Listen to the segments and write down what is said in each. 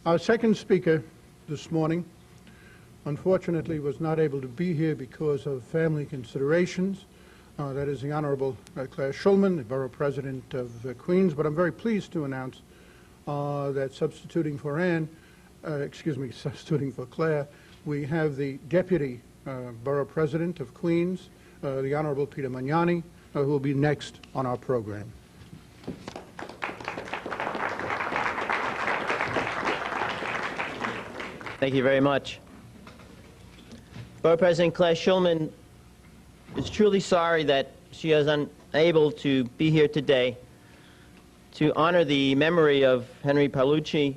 Our second speaker this morning, unfortunately, was not able to be here because of family considerations. That is the Honorable Claire Schulman, the Borough President of Queens. But I'm very pleased to announce that substituting for Claire, we have the Deputy Borough President of Queens, the Honorable Peter Magnani, who will be next on our program. Thank you very much. Borough President Claire Schulman is truly sorry that she is unable to be here today to honor the memory of Henry Paolucci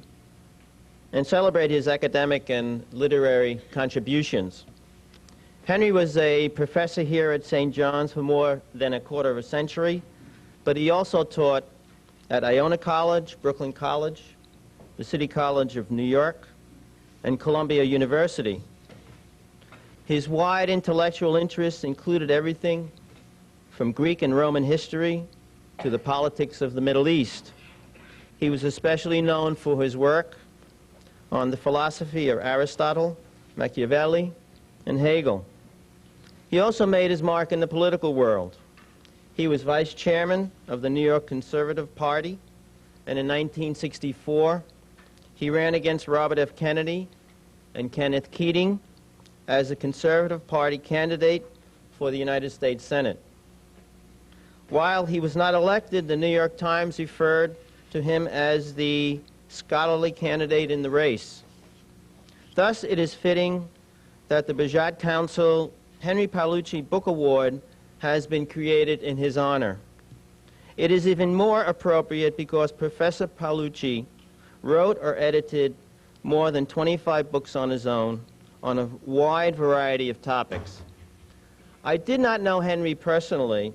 and celebrate his academic and literary contributions. Henry was a professor here at St. John's for more than a quarter of a century, but he also taught at Iona College, Brooklyn College, the City College of New York, and Columbia University. His wide intellectual interests included everything from Greek and Roman history to the politics of the Middle East. He was especially known for his work on the philosophy of Aristotle, Machiavelli, and Hegel. He also made his mark in the political world. He was vice chairman of the New York Conservative Party, and in 1964, he ran against Robert F. Kennedy and Kenneth Keating as a Conservative Party candidate for the United States Senate. While he was not elected, the New York Times referred to him as the scholarly candidate in the race. Thus, it is fitting that the Bajad Council Henry Paolucci Book Award has been created in his honor. It is even more appropriate because Professor Paolucci wrote or edited more than 25 books on his own on a wide variety of topics. I did not know Henry personally,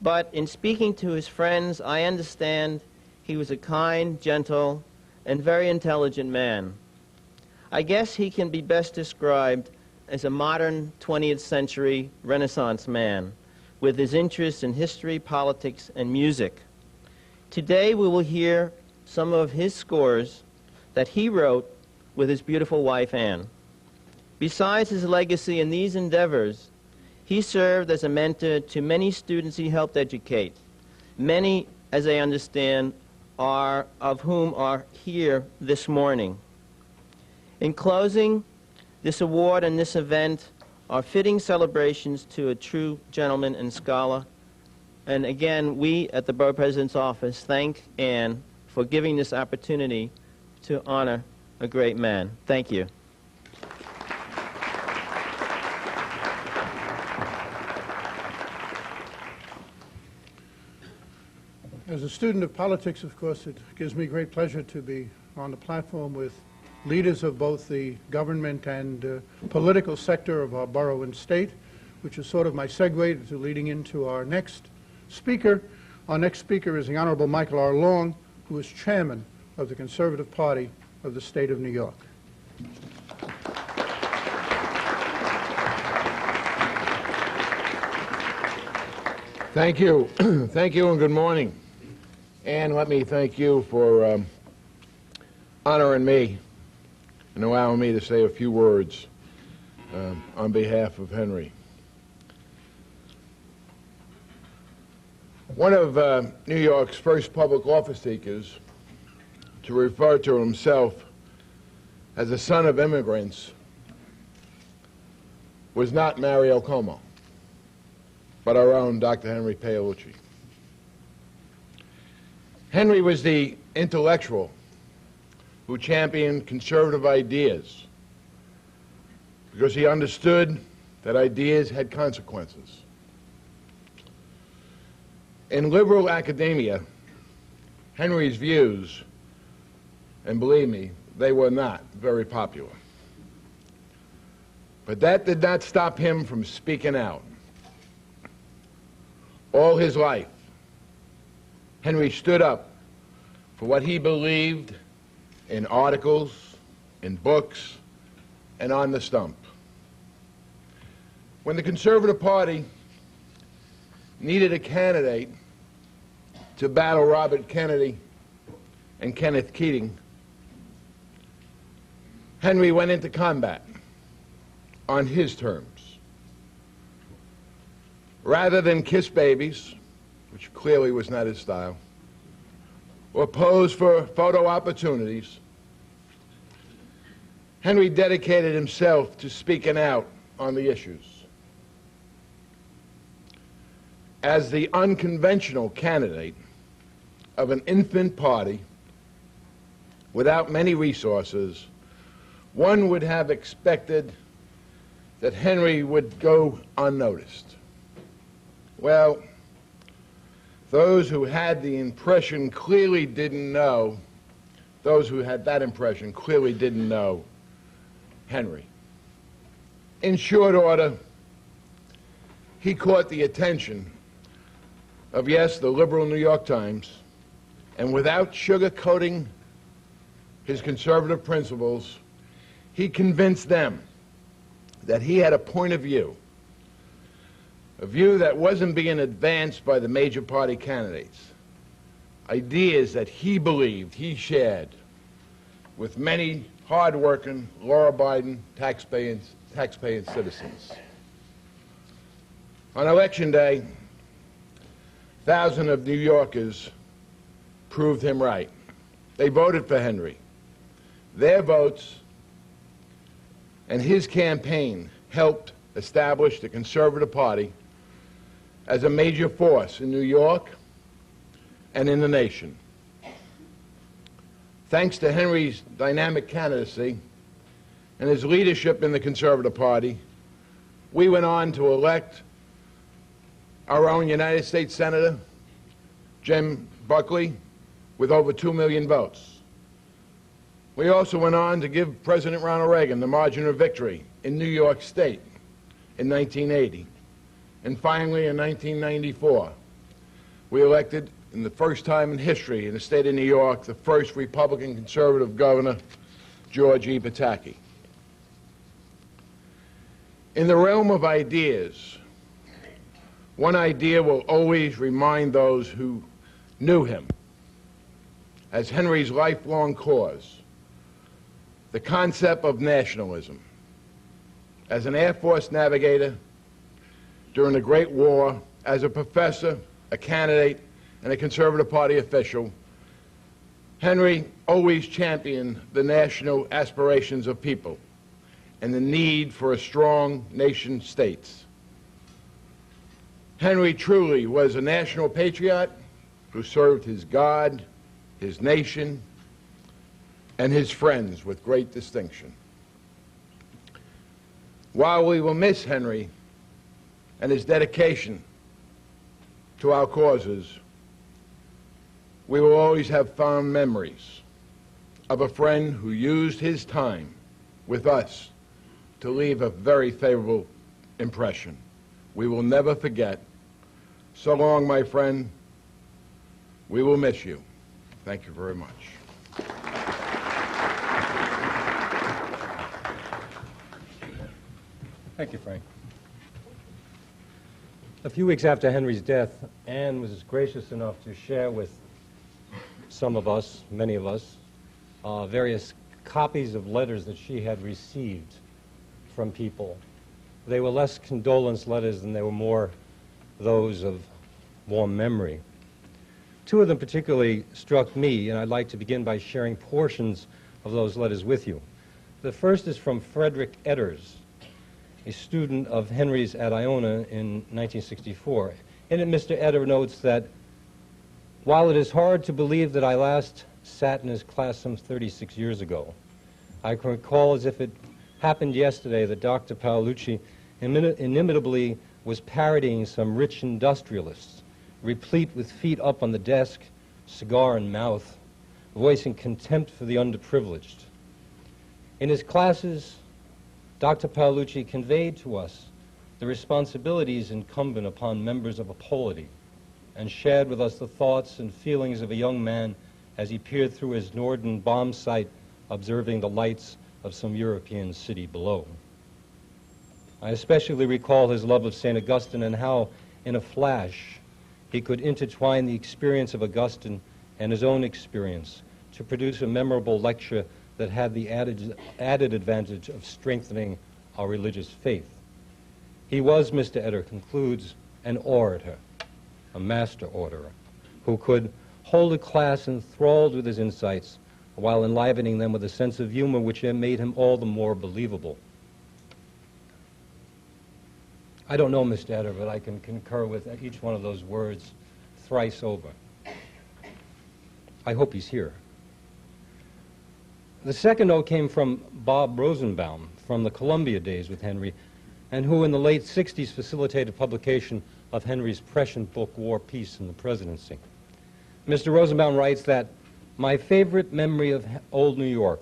but in speaking to his friends, I understand he was a kind, gentle, and very intelligent man. I guess he can be best described as a modern 20th century Renaissance man with his interests in history, politics, and music. Today we will hear some of his scores that he wrote with his beautiful wife, Anne. Besides his legacy in these endeavors, he served as a mentor to many students he helped educate, many, as I understand, of whom are here this morning. In closing, this award and this event are fitting celebrations to a true gentleman and scholar. And again, we at the Borough President's Office thank Anne for giving this opportunity to honor a great man. Thank you. As a student of politics, of course, it gives me great pleasure to be on the platform with leaders of both the government and political sector of our borough and state, which is sort of my segue to leading into our next speaker. Our next speaker is the Honorable Michael R. Long, who is chairman of the Conservative Party of the state of New York. Thank you. Thank you and good morning. And let me thank you for honoring me and allowing me to say a few words on behalf of Henry. One of New York's first public office seekers to refer to himself as a son of immigrants was not Mario Cuomo, but our own Dr. Henry Paolucci. Henry was the intellectual who championed conservative ideas because he understood that ideas had consequences. In liberal academia, Henry's views, and believe me, they were not very popular. But that did not stop him from speaking out. All his life, Henry stood up for what he believed in articles, in books, and on the stump. When the Conservative Party needed a candidate to battle Robert Kennedy and Kenneth Keating, Henry went into combat on his terms. Rather than kiss babies, which clearly was not his style, or pose for photo opportunities, Henry dedicated himself to speaking out on the issues. As the unconventional candidate of an infant party without many resources, one would have expected that Henry would go unnoticed. Well, those who had the impression clearly didn't know, those who had that impression clearly didn't know Henry. In short order, he caught the attention of, yes, the liberal New York Times, and without sugarcoating his conservative principles, he convinced them that he had a point of view, a view that wasn't being advanced by the major party candidates, ideas that he believed he shared with many hard-working, law-abiding, tax-paying citizens. On Election Day, thousands of New Yorkers proved him right. They voted for Henry. Their votes and his campaign helped establish the Conservative Party as a major force in New York and in the nation. Thanks to Henry's dynamic candidacy and his leadership in the Conservative Party, we went on to elect our own United States Senator, Jim Buckley, with over 2 million votes. We also went on to give President Ronald Reagan the margin of victory in New York State in 1980. And finally, in 1994, we elected, in the first time in history in the state of New York, the first Republican conservative governor, George E. Pataki. In the realm of ideas, one idea will always remind those who knew him as Henry's lifelong cause: the concept of nationalism. As an Air Force navigator during the Great War, as a professor, a candidate, and a Conservative Party official, Henry always championed the national aspirations of people and the need for a strong nation states. Henry truly was a national patriot who served his God, his nation, and his friends with great distinction. While we will miss Henry and his dedication to our causes, we will always have fond memories of a friend who used his time with us to leave a very favorable impression. We will never forget. So long, my friend. We will miss you. Thank you very much. Thank you, Frank. A few weeks after Henry's death, Anne was gracious enough to share with some of us, many of us, various copies of letters that she had received from people. They were less condolence letters than they were more those of warm memory. Two of them particularly struck me, and I'd like to begin by sharing portions of those letters with you. The first is from Frederick Edders, a student of Henry's at Iona in 1964. In it, Mr. Eder notes that, while it is hard to believe that I last sat in his class some 36 years ago, I can recall as if it happened yesterday that Dr. Paolucci inimitably was parodying some rich industrialists, replete with feet up on the desk, cigar in mouth, voicing contempt for the underprivileged. In his classes, Dr. Paolucci conveyed to us the responsibilities incumbent upon members of a polity and shared with us the thoughts and feelings of a young man as he peered through his Norden bomb sight, observing the lights of some European city below. I especially recall his love of St. Augustine and how, in a flash, he could intertwine the experience of Augustine and his own experience to produce a memorable lecture that had the added advantage of strengthening our religious faith. He was, Mr. Eder concludes, an orator, a master orator, who could hold a class enthralled with his insights while enlivening them with a sense of humor which made him all the more believable. I don't know Mr. Eder, but I can concur with each one of those words thrice over. I hope he's here. The second note came from Bob Rosenbaum from the Columbia days with Henry, and who in the late 60s facilitated publication of Henry's prescient book, War, Peace, and the Presidency. Mr. Rosenbaum writes that, "My favorite memory of old New York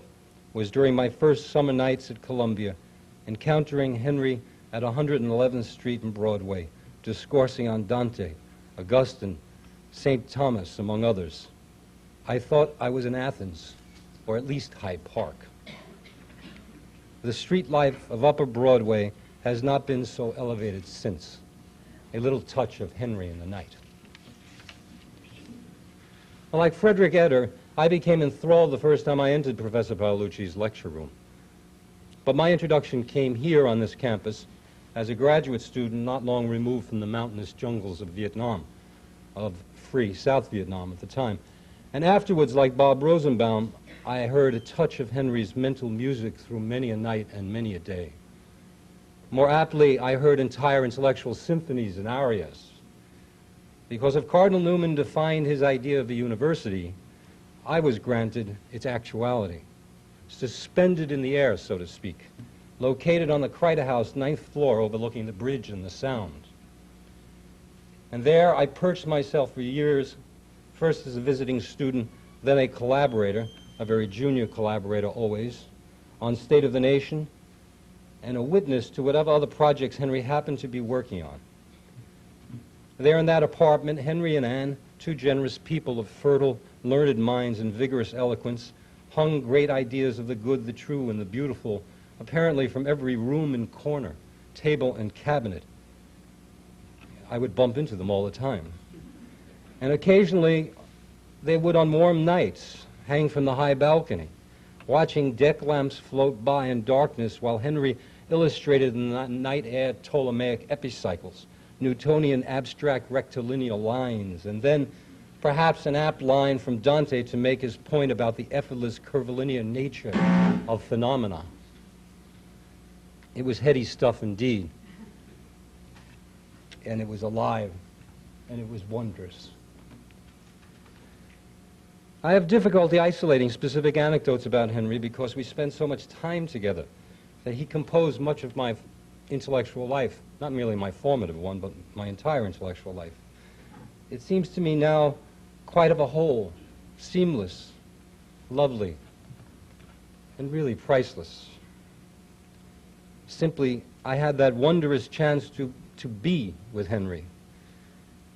was during my first summer nights at Columbia, encountering Henry at 111th Street and Broadway, discoursing on Dante, Augustine, St. Thomas, among others. I thought I was in Athens, or at least Hyde Park. The street life of Upper Broadway has not been so elevated since. A little touch of Henry in the night." Well, like Frederick Eder, I became enthralled the first time I entered Professor Paolucci's lecture room. But my introduction came here on this campus as a graduate student not long removed from the mountainous jungles of Vietnam, of free South Vietnam at the time. And afterwards, like Bob Rosenbaum, I heard a touch of Henry's mental music through many a night and many a day. More aptly, I heard entire intellectual symphonies and arias. Because if Cardinal Newman defined his idea of a university, I was granted its actuality, suspended in the air, so to speak, located on the Kreiter House, 9th floor, overlooking the bridge and the Sound. And there I perched myself for years, first as a visiting student, then a collaborator, a very junior collaborator always, on State of the Nation, and a witness to whatever other projects Henry happened to be working on. There in that apartment, Henry and Anne, two generous people of fertile, learned minds and vigorous eloquence, hung great ideas of the good, the true, and the beautiful, apparently from every room and corner, table and cabinet. I would bump into them all the time. And occasionally, they would, on warm nights, hang from the high balcony, watching deck lamps float by in darkness while Henry illustrated in the night air Ptolemaic epicycles, Newtonian abstract rectilinear lines, and then perhaps an apt line from Dante to make his point about the effortless curvilinear nature of phenomena. It was heady stuff indeed, and it was alive, and it was wondrous. I have difficulty isolating specific anecdotes about Henry because we spent so much time together that he composed much of my intellectual life, not merely my formative one, but my entire intellectual life. It seems to me now quite of a whole, seamless, lovely, and really priceless. Simply, I had that wondrous chance to be with Henry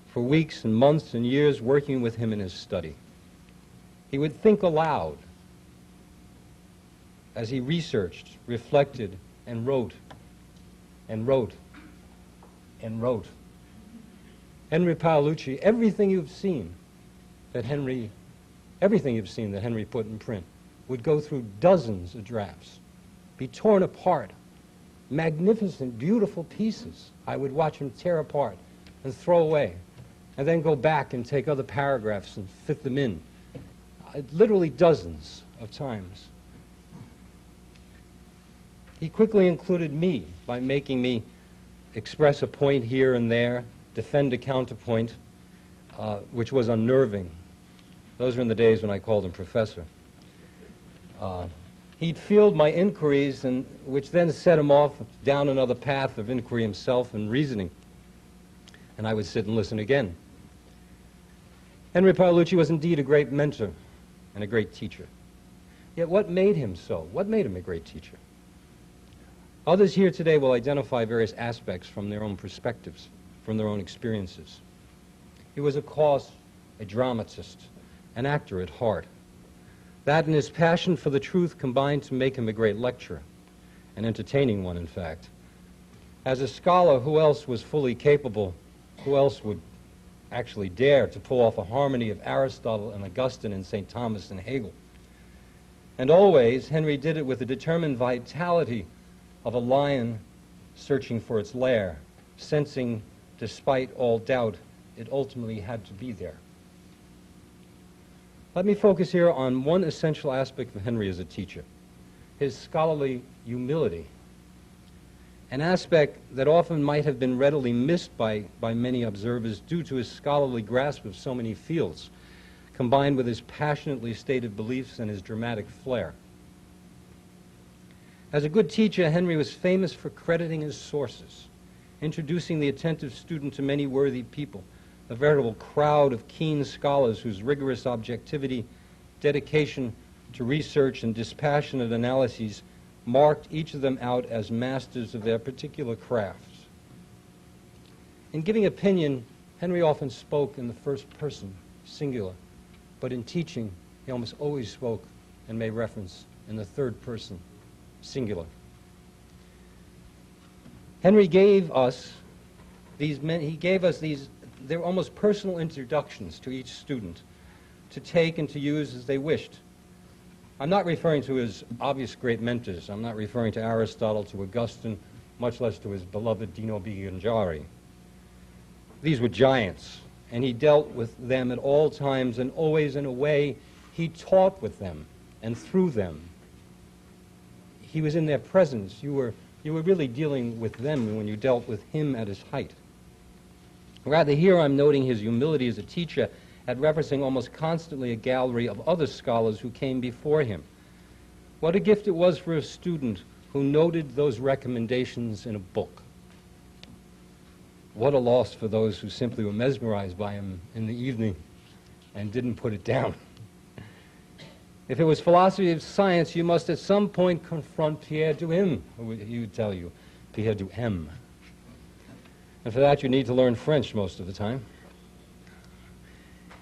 for weeks and months and years, working with him in his study. He would think aloud as he researched, reflected, and wrote, and wrote, and wrote. Henry Paolucci, everything you've seen that Henry put in print would go through dozens of drafts, be torn apart, magnificent, beautiful pieces I would watch him tear apart and throw away, and then go back and take other paragraphs and fit them in, literally dozens of times. He quickly included me by making me express a point here and there, defend a counterpoint, which was unnerving. Those were in the days when I called him professor. He'd field my inquiries, and which then set him off down another path of inquiry himself and reasoning. And I would sit and listen again. Henry Paolucci was indeed a great mentor and a great teacher. Yet what made him so? What made him a great teacher? Others here today will identify various aspects from their own perspectives, from their own experiences. He was, of course, a dramatist, an actor at heart. That and his passion for the truth combined to make him a great lecturer, an entertaining one, in fact. As a scholar, who else was fully capable, who else would actually dare to pull off a harmony of Aristotle and Augustine and St. Thomas and Hegel? And always, Henry did it with the determined vitality of a lion searching for its lair, sensing, despite all doubt, it ultimately had to be there. Let me focus here on one essential aspect of Henry as a teacher, his scholarly humility, an aspect that often might have been readily missed by many observers due to his scholarly grasp of so many fields, combined with his passionately stated beliefs and his dramatic flair. As a good teacher, Henry was famous for crediting his sources, introducing the attentive student to many worthy people, a veritable crowd of keen scholars whose rigorous objectivity, dedication to research, and dispassionate analyses marked each of them out as masters of their particular crafts. In giving opinion, Henry often spoke in the first person, singular, but in teaching, he almost always spoke and made reference in the third person, singular. Henry gave us these, they were almost personal introductions to each student to take and to use as they wished. I'm not referring to his obvious great mentors. I'm not referring to Aristotle, to Augustine, much less to his beloved Dino Bigangiari. These were giants, and he dealt with them at all times and always in a way he taught with them and through them. He was in their presence. You were really dealing with them when you dealt with him at his height. Rather, here I'm noting his humility as a teacher at referencing almost constantly a gallery of other scholars who came before him. What a gift it was for a student who noted those recommendations in a book. What a loss for those who simply were mesmerized by him in the evening and didn't put it down. If it was philosophy of science, you must at some point confront Pierre Duhem, he would tell you, Pierre Duhem. And for that, you need to learn French most of the time.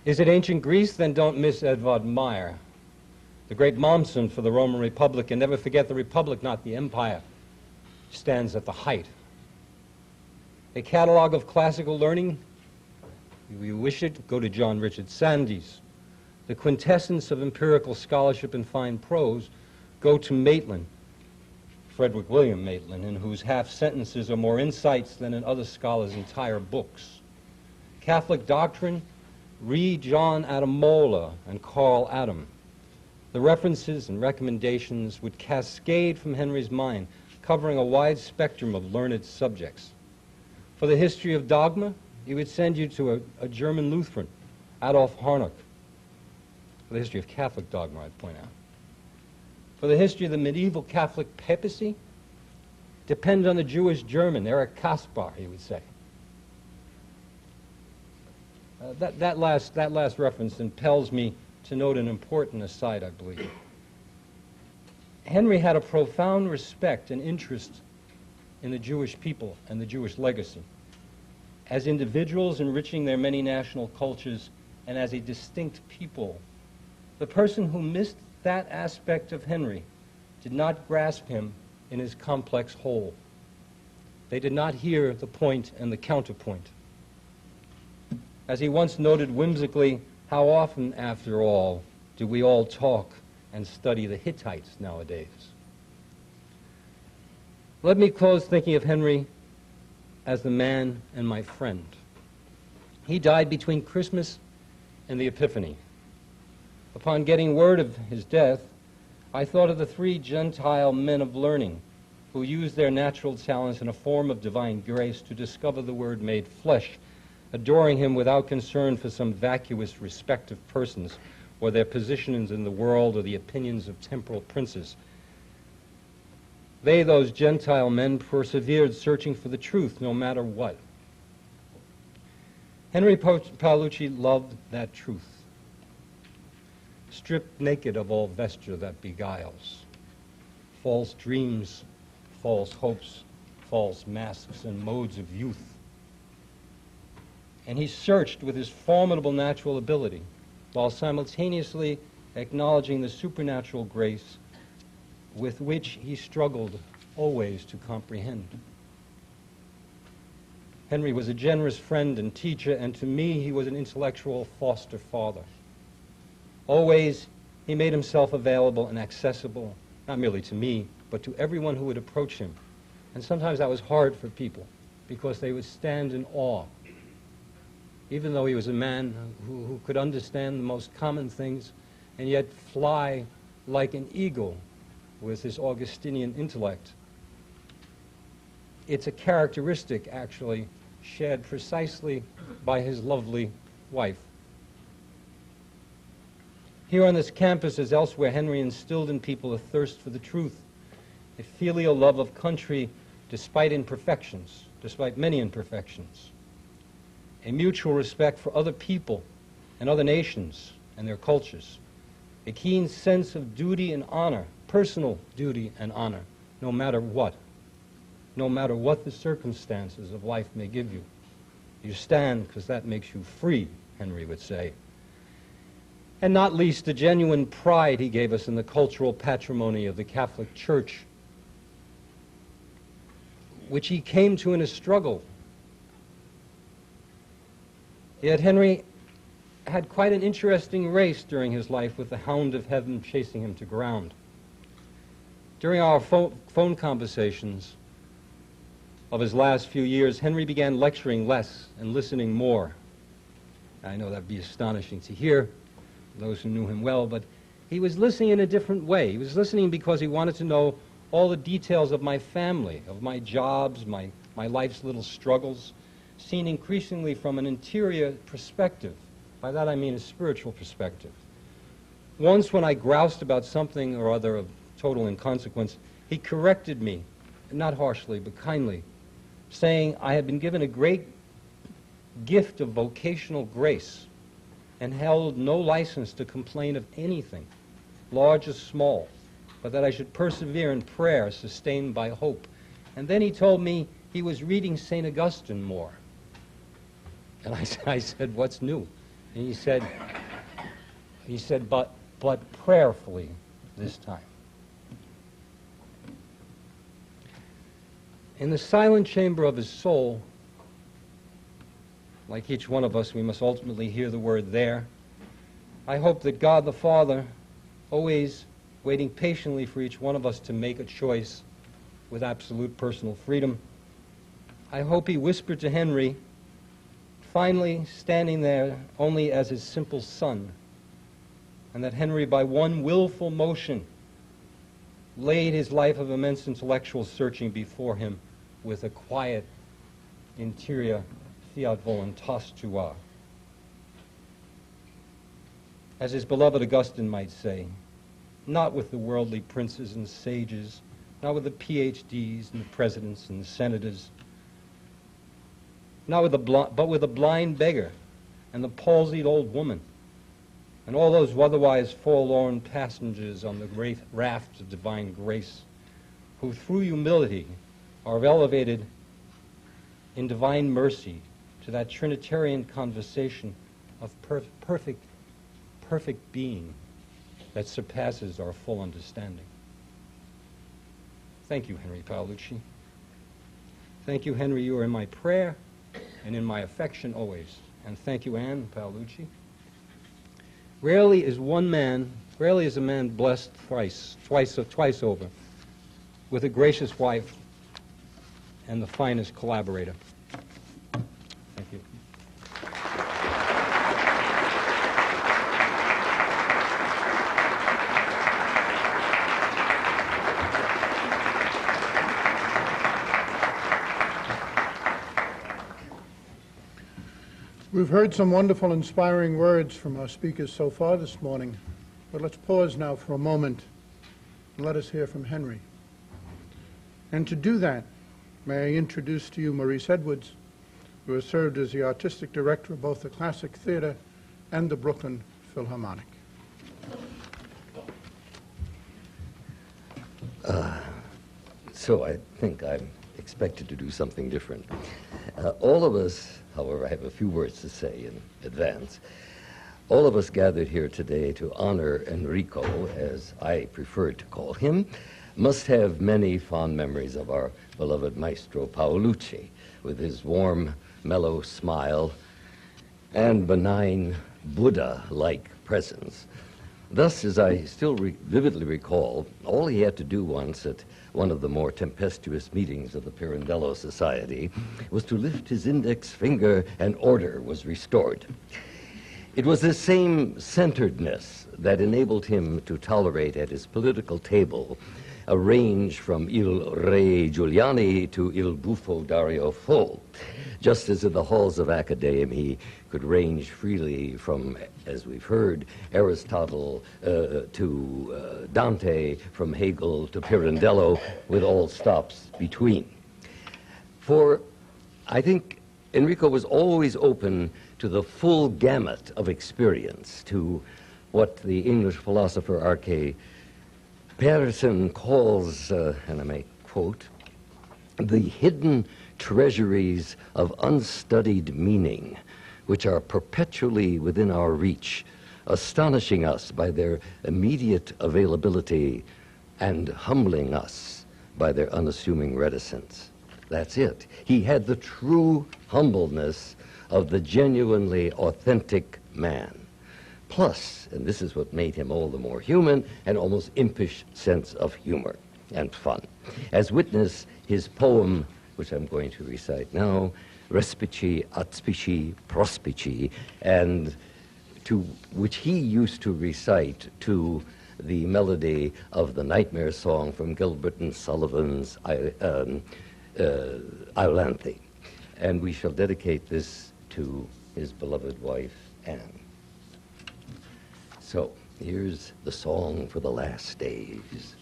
Is it ancient Greece? Then don't miss Edvard Meyer, the great Mommsen for the Roman Republic, and never forget the Republic, not the Empire, stands at the height. A catalog of classical learning, if you wish it, go to John Richard Sandys. The quintessence of empirical scholarship and fine prose, go to Maitland, Frederick William Maitland, in whose half sentences are more insights than in other scholars' entire books. Catholic doctrine, read John Adamola and Carl Adam. The references and recommendations would cascade from Henry's mind, covering a wide spectrum of learned subjects. For the history of dogma, he would send you to a German Lutheran, Adolf Harnack. For the history of Catholic dogma, I'd point out. For the history of the medieval Catholic papacy, depend on the Jewish German, Eric Kaspar, he would say. That last reference impels me to note an important aside, I believe. Henry had a profound respect and interest in the Jewish people and the Jewish legacy, as individuals enriching their many national cultures and as a distinct people. The person who missed that aspect of Henry did not grasp him in his complex whole. They did not hear the point and the counterpoint. As he once noted whimsically, how often, after all, do we all talk and study the Hittites nowadays? Let me close thinking of Henry as the man and my friend. He died between Christmas and the Epiphany. Upon getting word of his death, I thought of the three Gentile men of learning who used their natural talents in a form of divine grace to discover the Word made flesh, adoring him without concern for some vacuous respect of persons or their positions in the world or the opinions of temporal princes. They, those Gentile men, persevered searching for the truth no matter what. Henry Paolucci loved that truth. Stripped naked of all vesture that beguiles, false dreams, false hopes, false masks and modes of youth. And he searched with his formidable natural ability, while simultaneously acknowledging the supernatural grace with which he struggled always to comprehend. Henry was a generous friend and teacher, and to me he was an intellectual foster father. Always He made himself available and accessible, not merely to me, but to everyone who would approach him. And sometimes that was hard for people, because they would stand in awe. Even though he was a man who could understand the most common things and yet fly like an eagle with his Augustinian intellect. It's a characteristic, actually, shared precisely by his lovely wife. Here on this campus, as elsewhere, Henry instilled in people a thirst for the truth, a filial love of country despite imperfections, despite many imperfections, a mutual respect for other people and other nations and their cultures, a keen sense of duty and honor, personal duty and honor, no matter what the circumstances of life may give you. You stand because that makes you free, Henry would say. And not least the genuine pride he gave us in the cultural patrimony of the Catholic Church, which he came to in a struggle. Yet Henry had quite an interesting race during his life, with the hound of heaven chasing him to ground. During our phone conversations of his last few years, Henry began lecturing less and listening more. I know that would be astonishing to hear, those who knew him well, but he was listening in a different way. He was listening because he wanted to know all the details of my family, of my jobs, my life's little struggles, seen increasingly from an interior perspective. By that I mean a spiritual perspective. Once when I groused about something or other of total inconsequence, he corrected me, not harshly but kindly, saying I had been given a great gift of vocational grace and held no license to complain of anything, large or small, but that I should persevere in prayer sustained by hope. And then he told me he was reading St. Augustine more. And I said, what's new? And he said, but prayerfully this time. In the silent chamber of his soul, like each one of us, we must ultimately hear the word there. I hope that God the Father, always waiting patiently for each one of us to make a choice with absolute personal freedom, I hope he whispered to Henry, finally standing there only as his simple son, and that Henry, by one willful motion, laid his life of immense intellectual searching before him with a quiet interior fiat voluntas tua. As his beloved Augustine might say, not with the worldly princes and sages, not with the PhDs and the presidents and the senators, not with but with a blind beggar and the palsied old woman and all those otherwise forlorn passengers on the raft of divine grace, who through humility are elevated in divine mercy to that Trinitarian conversation of perfect being that surpasses our full understanding. Thank you, Henry Paolucci. Thank you, Henry. You are in my prayer and in my affection always. And thank you, Anne Paolucci. Rarely is a man blessed twice over with a gracious wife and the finest collaborator. Thank you. We've heard some wonderful, inspiring words from our speakers so far this morning, but let's pause now for a moment and let us hear from Henry. And to do that, may I introduce to you Maurice Edwards, who has served as the artistic director of both the Classic Theater and the Brooklyn Philharmonic. So I think I'm expected to do something different. All of us, however, I have a few words to say in advance. All of us gathered here today to honor Enrico, as I prefer to call him, must have many fond memories of our beloved maestro Paolucci, with his warm, mellow smile and benign Buddha-like presence. Thus, as I still vividly recall, all he had to do once at one of the more tempestuous meetings of the Pirandello Society was to lift his index finger and order was restored. It was this same centeredness that enabled him to tolerate at his political table a range from Il Re Giuliani to Il Buffo Dario Fo, just as in the halls of academe he could range freely from, as we've heard, Aristotle to Dante, from Hegel to Pirandello, with all stops between. For I think Enrico was always open to the full gamut of experience, to what the English philosopher R.K. Patterson calls, and I may quote, the hidden treasuries of unstudied meaning, which are perpetually within our reach, astonishing us by their immediate availability and humbling us by their unassuming reticence. That's it. He had the true humbleness of the genuinely authentic man. Plus, and this is what made him all the more human, an almost impish sense of humor and fun. As witness his poem, which I'm going to recite now, Respici, Atspici, Prospici, and to which he used to recite to the melody of the Nightmare Song from Gilbert and Sullivan's Iolanthe. And we shall dedicate this to his beloved wife, Anne. So, here's the song for the last days.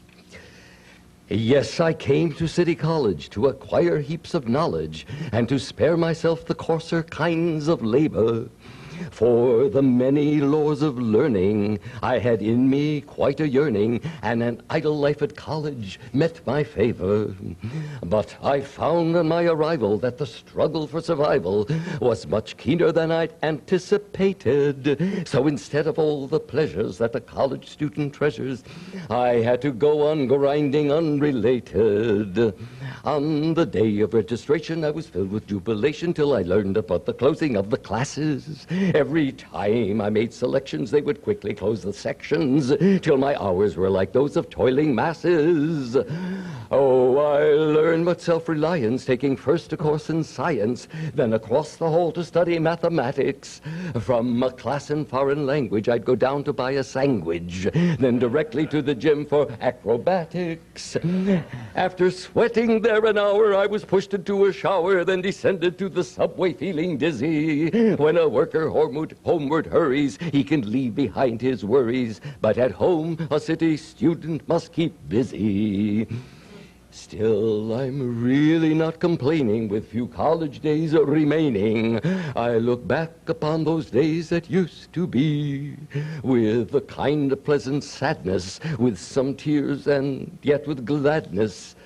Yes, I came to City College to acquire heaps of knowledge and to spare myself the coarser kinds of labor. For the many laws of learning I had in me quite a yearning, and an idle life at college met my favor. But I found on my arrival that the struggle for survival was much keener than I'd anticipated. So instead of all the pleasures that a college student treasures, I had to go on grinding unrelated. On the day of registration, I was filled with jubilation till I learned about the closing of the classes. Every time I made selections, they would quickly close the sections till my hours were like those of toiling masses. Oh, I learned much self-reliance, taking first a course in science, then across the hall to study mathematics. From a class in foreign language, I'd go down to buy a sandwich, then directly to the gym for acrobatics. After sweating there an hour, I was pushed into a shower, then descended to the subway feeling dizzy. When a worker homeward hurries, he can leave behind his worries, but at home a city student must keep busy. Still, I'm really not complaining, with few college days remaining. I look back upon those days that used to be with a kind of pleasant sadness, with some tears and yet with gladness,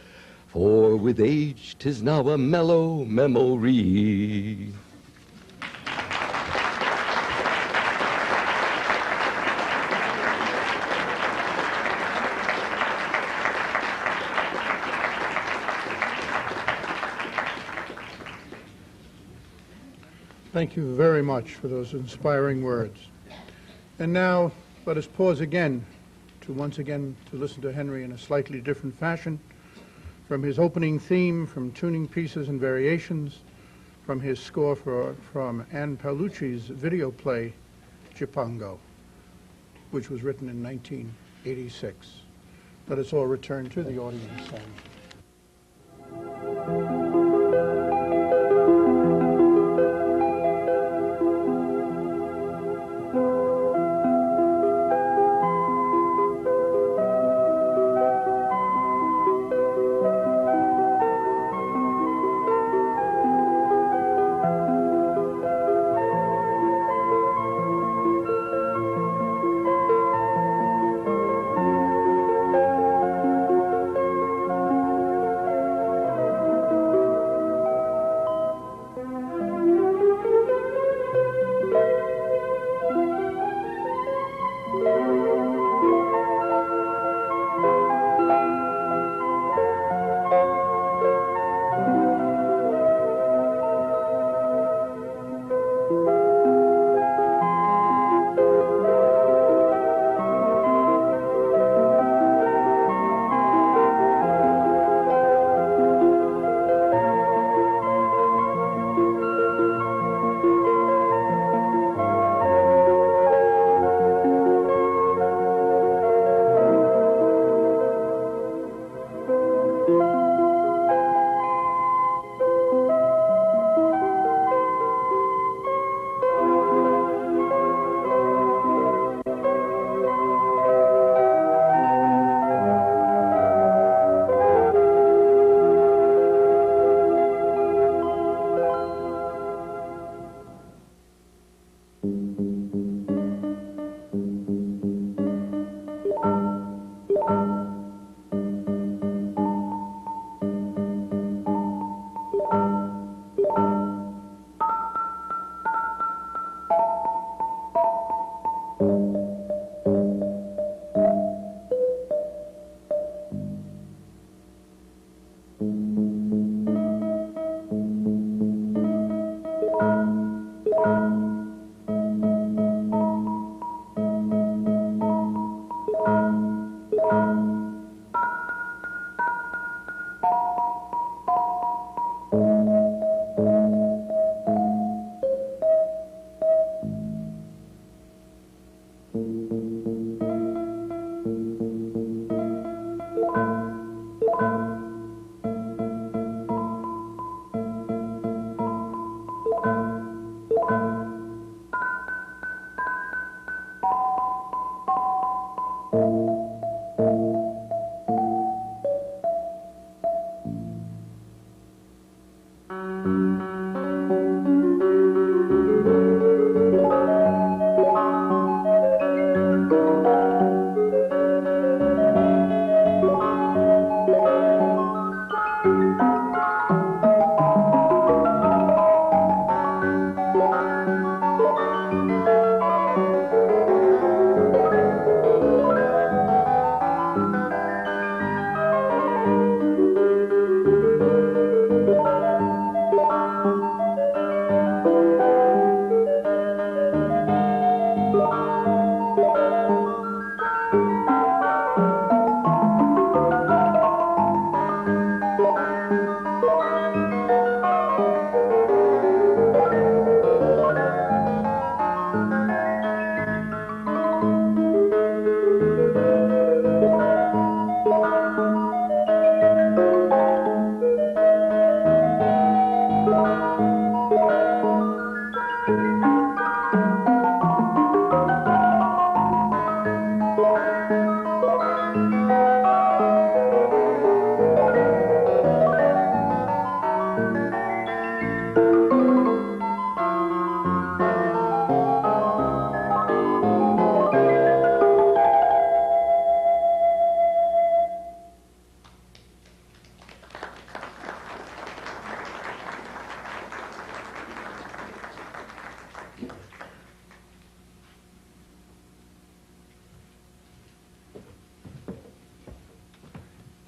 for with age 'tis now a mellow memory. Thank you very much for those inspiring words. And now, let us pause again once again to listen to Henry in a slightly different fashion, from his opening theme, from tuning pieces and variations, from his score from Anne Paolucci's video play, Cipango, which was written in 1986. Let us all return to the audience and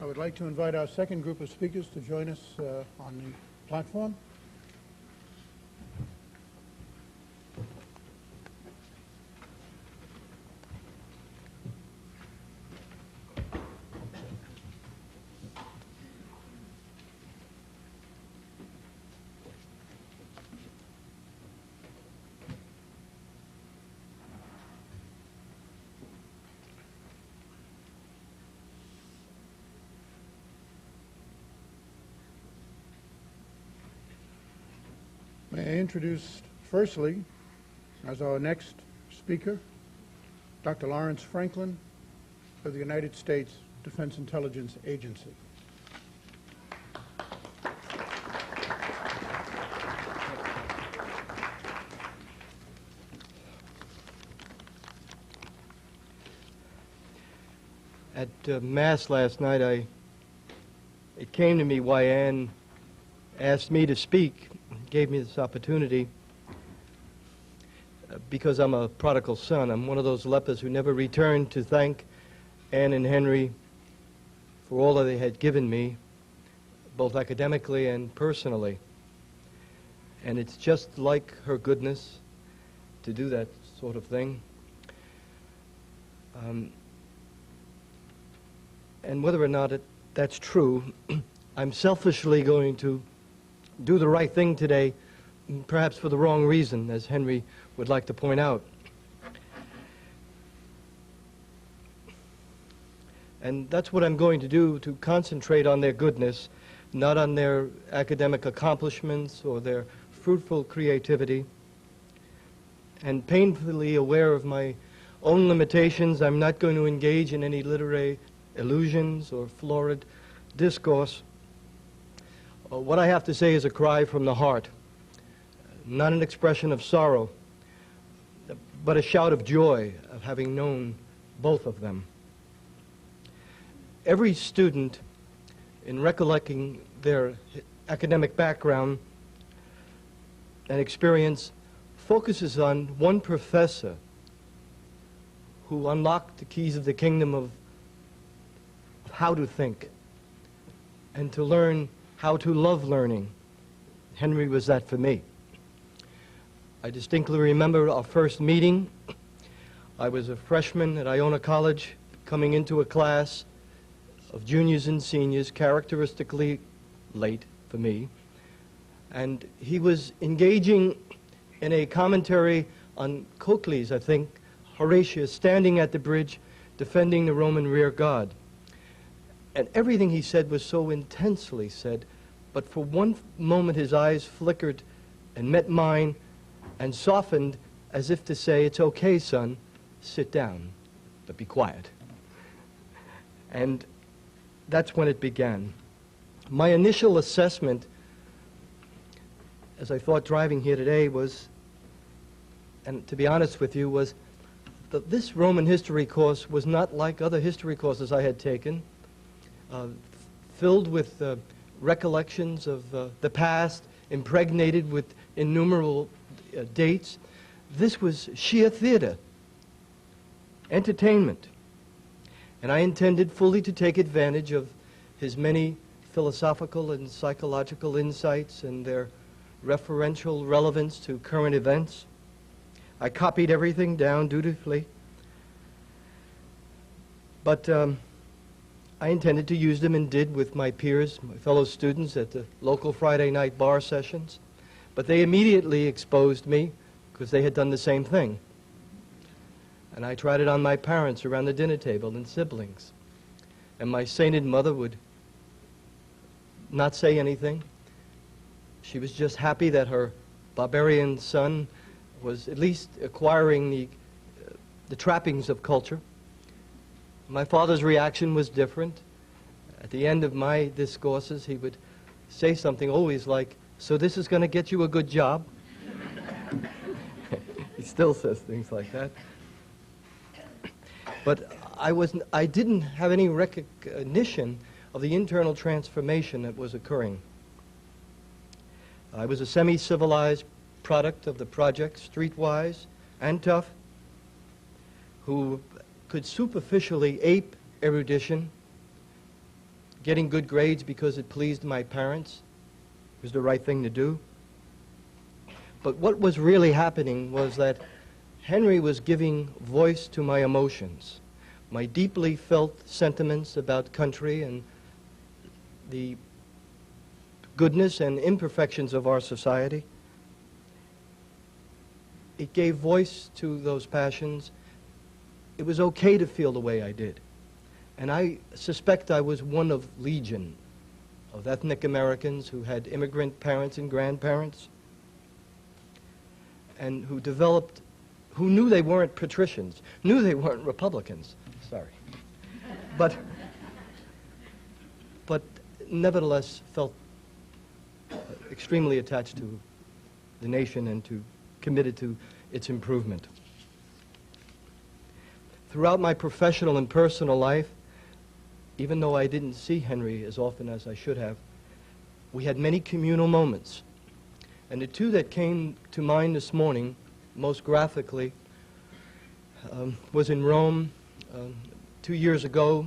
I would like to invite our second group of speakers to join us on the platform. May I introduce firstly, as our next speaker, Dr. Lawrence Franklin of the United States Defense Intelligence Agency. At Mass last night, it came to me why Anne asked me to speak, gave me this opportunity, because I'm a prodigal son. I'm one of those lepers who never returned to thank Anne and Henry for all that they had given me, both academically and personally. And it's just like her goodness to do that sort of thing. And whether or not that's true, I'm selfishly going to do the right thing today, perhaps for the wrong reason, as Henry would like to point out. And that's what I'm going to do, to concentrate on their goodness, not on their academic accomplishments or their fruitful creativity. And painfully aware of my own limitations, I'm not going to engage in any literary illusions or florid discourse. What I have to say is a cry from the heart, not an expression of sorrow, but a shout of joy of having known both of them. Every student, in recollecting their academic background and experience, focuses on one professor who unlocked the keys of the kingdom of how to think and to learn how to love learning. Henry was that for me. I distinctly remember our first meeting. I was a freshman at Iona College, coming into a class of juniors and seniors, characteristically late for me. And he was engaging in a commentary on Coakley's, I think, Horatius, standing at the bridge, defending the Roman rear guard. And everything he said was so intensely said, but for one moment his eyes flickered and met mine and softened as if to say, "It's okay, son, sit down, but be quiet." And that's when it began. My initial assessment, as I thought driving here today, was, and to be honest with you, was that this Roman history course was not like other history courses I had taken. Filled with recollections of the past, impregnated with innumerable dates. This was sheer theater, entertainment. And I intended fully to take advantage of his many philosophical and psychological insights and their referential relevance to current events. I copied everything down dutifully. But I intended to use them and did with my peers, my fellow students at the local Friday night bar sessions. But they immediately exposed me because they had done the same thing. And I tried it on my parents around the dinner table and siblings. And my sainted mother would not say anything. She was just happy that her barbarian son was at least acquiring the trappings of culture. My father's reaction was different. At the end of my discourses, he would say something always like, "So this is going to get you a good job?" He still says things like that. But I didn't have any recognition of the internal transformation that was occurring. I was a semi-civilized product of the project, streetwise and tough, who could superficially ape erudition, getting good grades because it pleased my parents. It was the right thing to do. But what was really happening was that Henry was giving voice to my emotions, my deeply felt sentiments about country and the goodness and imperfections of our society. It gave voice to those passions. It was okay to feel the way I did. And I suspect I was one of legion of ethnic Americans who had immigrant parents and grandparents and who developed, who knew they weren't patricians, knew they weren't Republicans, sorry, but nevertheless felt extremely attached to the nation and committed to its improvement. Throughout my professional and personal life, even though I didn't see Henry as often as I should have, we had many communal moments. And the two that came to mind this morning, most graphically, was in Rome 2 years ago,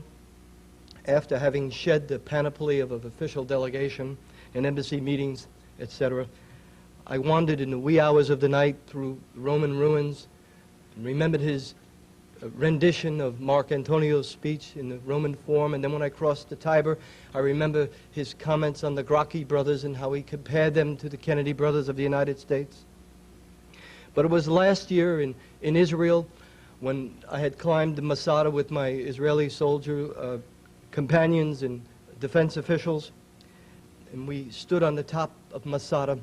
after having shed the panoply of official delegation and embassy meetings, etc. I wandered in the wee hours of the night through Roman ruins and remembered his rendition of Mark Antonio's speech in the Roman form, and then when I crossed the Tiber, I remember his comments on the Gracchi brothers and how he compared them to the Kennedy brothers of the United States. But it was last year in Israel when I had climbed the Masada with my Israeli soldier companions and defense officials, and we stood on the top of Masada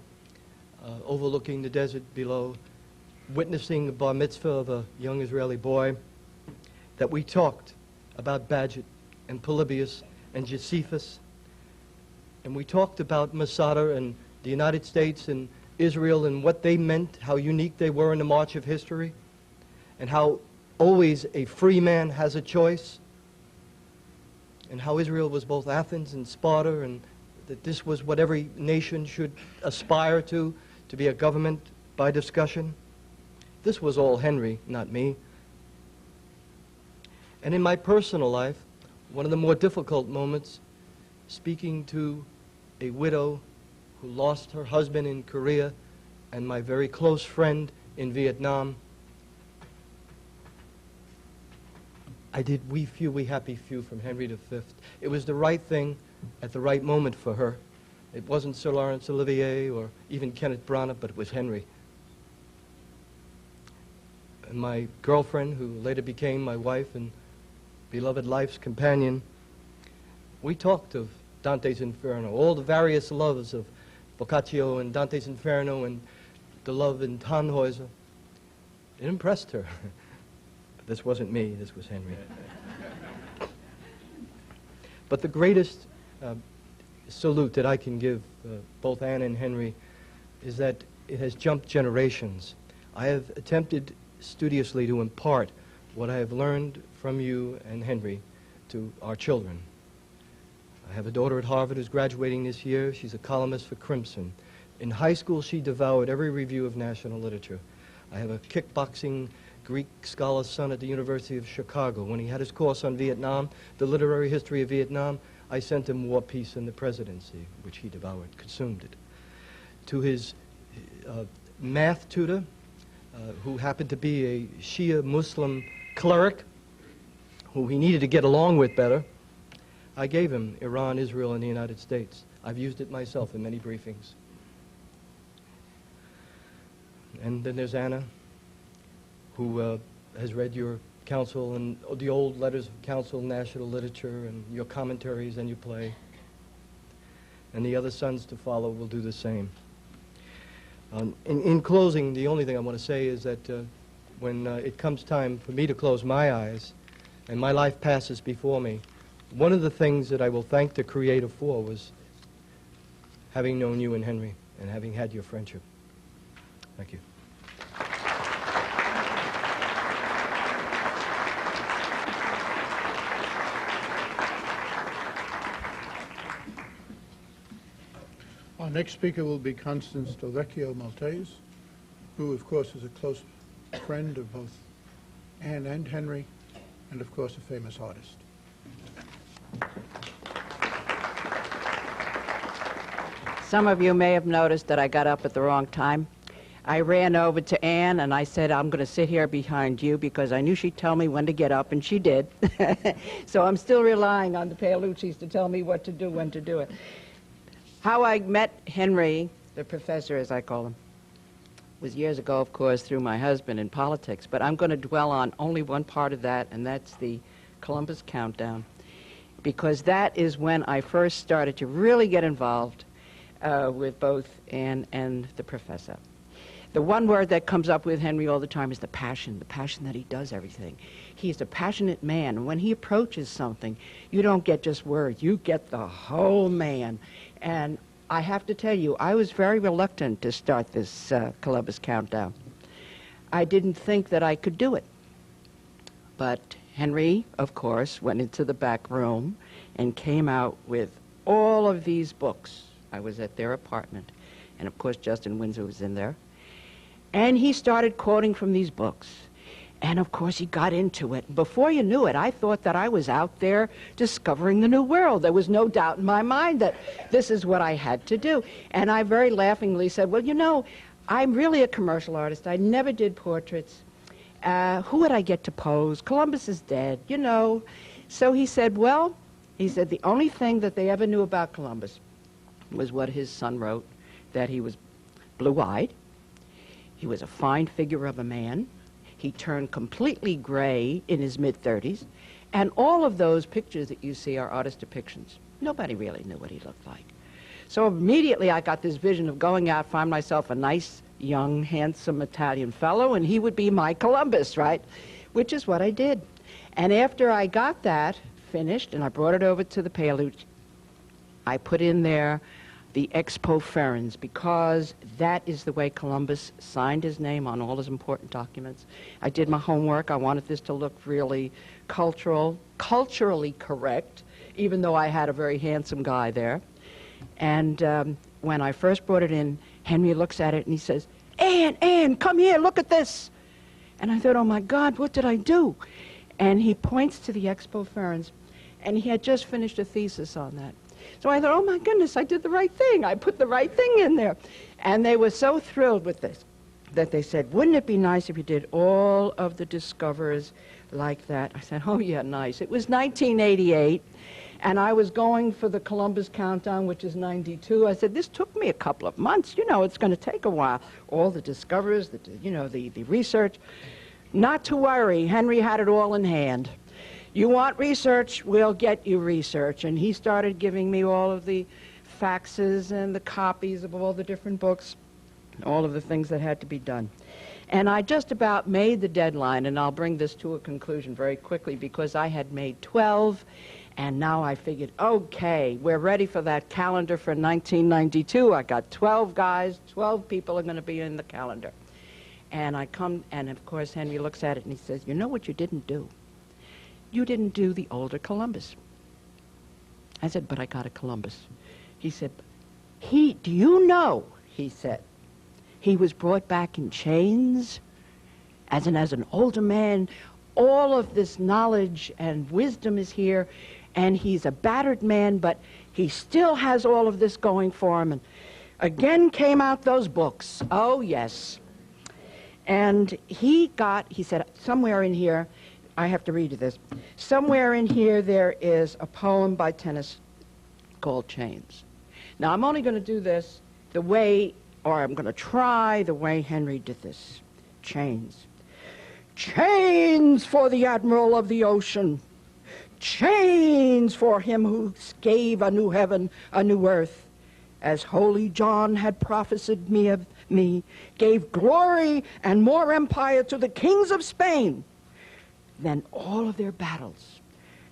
overlooking the desert below, witnessing the bar mitzvah of a young Israeli boy, that we talked about Bagehot and Polybius and Josephus, and we talked about Masada and the United States and Israel and what they meant, how unique they were in the march of history, and how always a free man has a choice, and how Israel was both Athens and Sparta, and that this was what every nation should aspire to be a government by discussion. This was all Henry, not me. And in my personal life, one of the more difficult moments, speaking to a widow who lost her husband in Korea and my very close friend in Vietnam, I did We Few, We Happy Few from Henry V. It was the right thing at the right moment for her. It wasn't Sir Laurence Olivier or even Kenneth Branagh, but it was Henry. And my girlfriend, who later became my wife and beloved life's companion, we talked of Dante's Inferno, all the various loves of Boccaccio and Dante's Inferno and the love in Tannhäuser. It impressed her. But this wasn't me, this was Henry. But the greatest salute that I can give both Anne and Henry is that it has jumped generations. I have attempted studiously to impart what I have learned from you and Henry to our children. I have a daughter at Harvard who's graduating this year. She's a columnist for Crimson. In high school, she devoured every review of national literature. I have a kickboxing Greek scholar's son at the University of Chicago. When he had his course on Vietnam, the literary history of Vietnam, I sent him War, Peace, and the Presidency, which he devoured, consumed it. To his math tutor, who happened to be a Shia Muslim cleric, who he needed to get along with better, I gave him Iran, Israel, and the United States. I've used it myself in many briefings. And then there's Anna, who has read your counsel and the old letters of counsel, national literature, and your commentaries and your play. And the other sons to follow will do the same. In closing, the only thing I want to say is that when it comes time for me to close my eyes and my life passes before me, one of the things that I will thank the Creator for was having known you and Henry and having had your friendship. Thank you. Our next speaker will be Constance Delvecchio Maltese, who, of course, is a close friend of both Anne and Henry, and, of course, a famous artist. Some of you may have noticed that I got up at the wrong time. I ran over to Anne and I said, I'm going to sit here behind you because I knew she'd tell me when to get up, and she did. So I'm still relying on the Paoluccis to tell me what to do, when to do it. How I met Henry, the professor as I call him, was years ago, of course, through my husband in politics. But I'm going to dwell on only one part of that, and that's the Columbus Countdown, because that is when I first started to really get involved with both Anne and the professor. The one word that comes up with Henry all the time is the passion that he does everything. He's a passionate man, and when he approaches something, you don't get just words, you get the whole man. And I have to tell you, I was very reluctant to start this Columbus Countdown. I didn't think that I could do it. But Henry, of course, went into the back room and came out with all of these books. I was at their apartment, and of course Justin Windsor was in there. And he started quoting from these books. And of course he got into it. Before you knew it, I thought that I was out there discovering the new world. There was no doubt in my mind that this is what I had to do. And I very laughingly said, well, you know, I'm really a commercial artist. I never did portraits. Who would I get to pose? Columbus is dead, you know. So he said, well, he said the only thing that they ever knew about Columbus was what his son wrote, that he was blue-eyed. He was a fine figure of a man. He turned completely gray in his mid-30s. And all of those pictures that you see are artist depictions. Nobody really knew what he looked like. So immediately I got this vision of going out, find myself a nice, young, handsome Italian fellow, and he would be my Columbus, right? Which is what I did. And after I got that finished, and I brought it over to the Paolucci, I put in there the expo ferens, because that is the way Columbus signed his name on all his important documents. I did my homework. I wanted this to look really culturally correct, even though I had a very handsome guy there. And when I first brought it in, Henry looks at it and he says, Anne, come here, look at this. And I thought, oh my God, what did I do? And he points to the expo ferens, and he had just finished a thesis on that. So I thought, oh my goodness, I did the right thing. I put the right thing in there. And they were so thrilled with this that they said, wouldn't it be nice if you did all of the discoverers like that? I said, oh yeah, nice. It was 1988, and I was going for the Columbus Countdown, which is 92. I said, this took me a couple of months. You know, it's going to take a while. All the discoverers, the research. Not to worry, Henry had it all in hand. You want research, we'll get you research. And he started giving me all of the faxes and the copies of all the different books, all of the things that had to be done. And I just about made the deadline, and I'll bring this to a conclusion very quickly, because I had made 12, and now I figured, okay, we're ready for that calendar for 1992. I got 12 guys, 12 people are going to be in the calendar. And I come, and of course Henry looks at it and he says, you know what you didn't do? You didn't do the older Columbus. I said, but I got a Columbus. He said, do you know, he said, he was brought back in chains as an older man. All of this knowledge and wisdom is here, and he's a battered man, but he still has all of this going for him. And again came out those books. Oh, yes. And he said, somewhere in here, I have to read you this. Somewhere in here there is a poem by Tennyson called Chains. Now I'm only going to do this the way, or I'm going to try the way Henry did this. Chains. Chains for the admiral of the ocean. Chains for him who gave a new heaven, a new earth. As holy John had prophesied me, gave glory and more empire to the kings of Spain than all of their battles.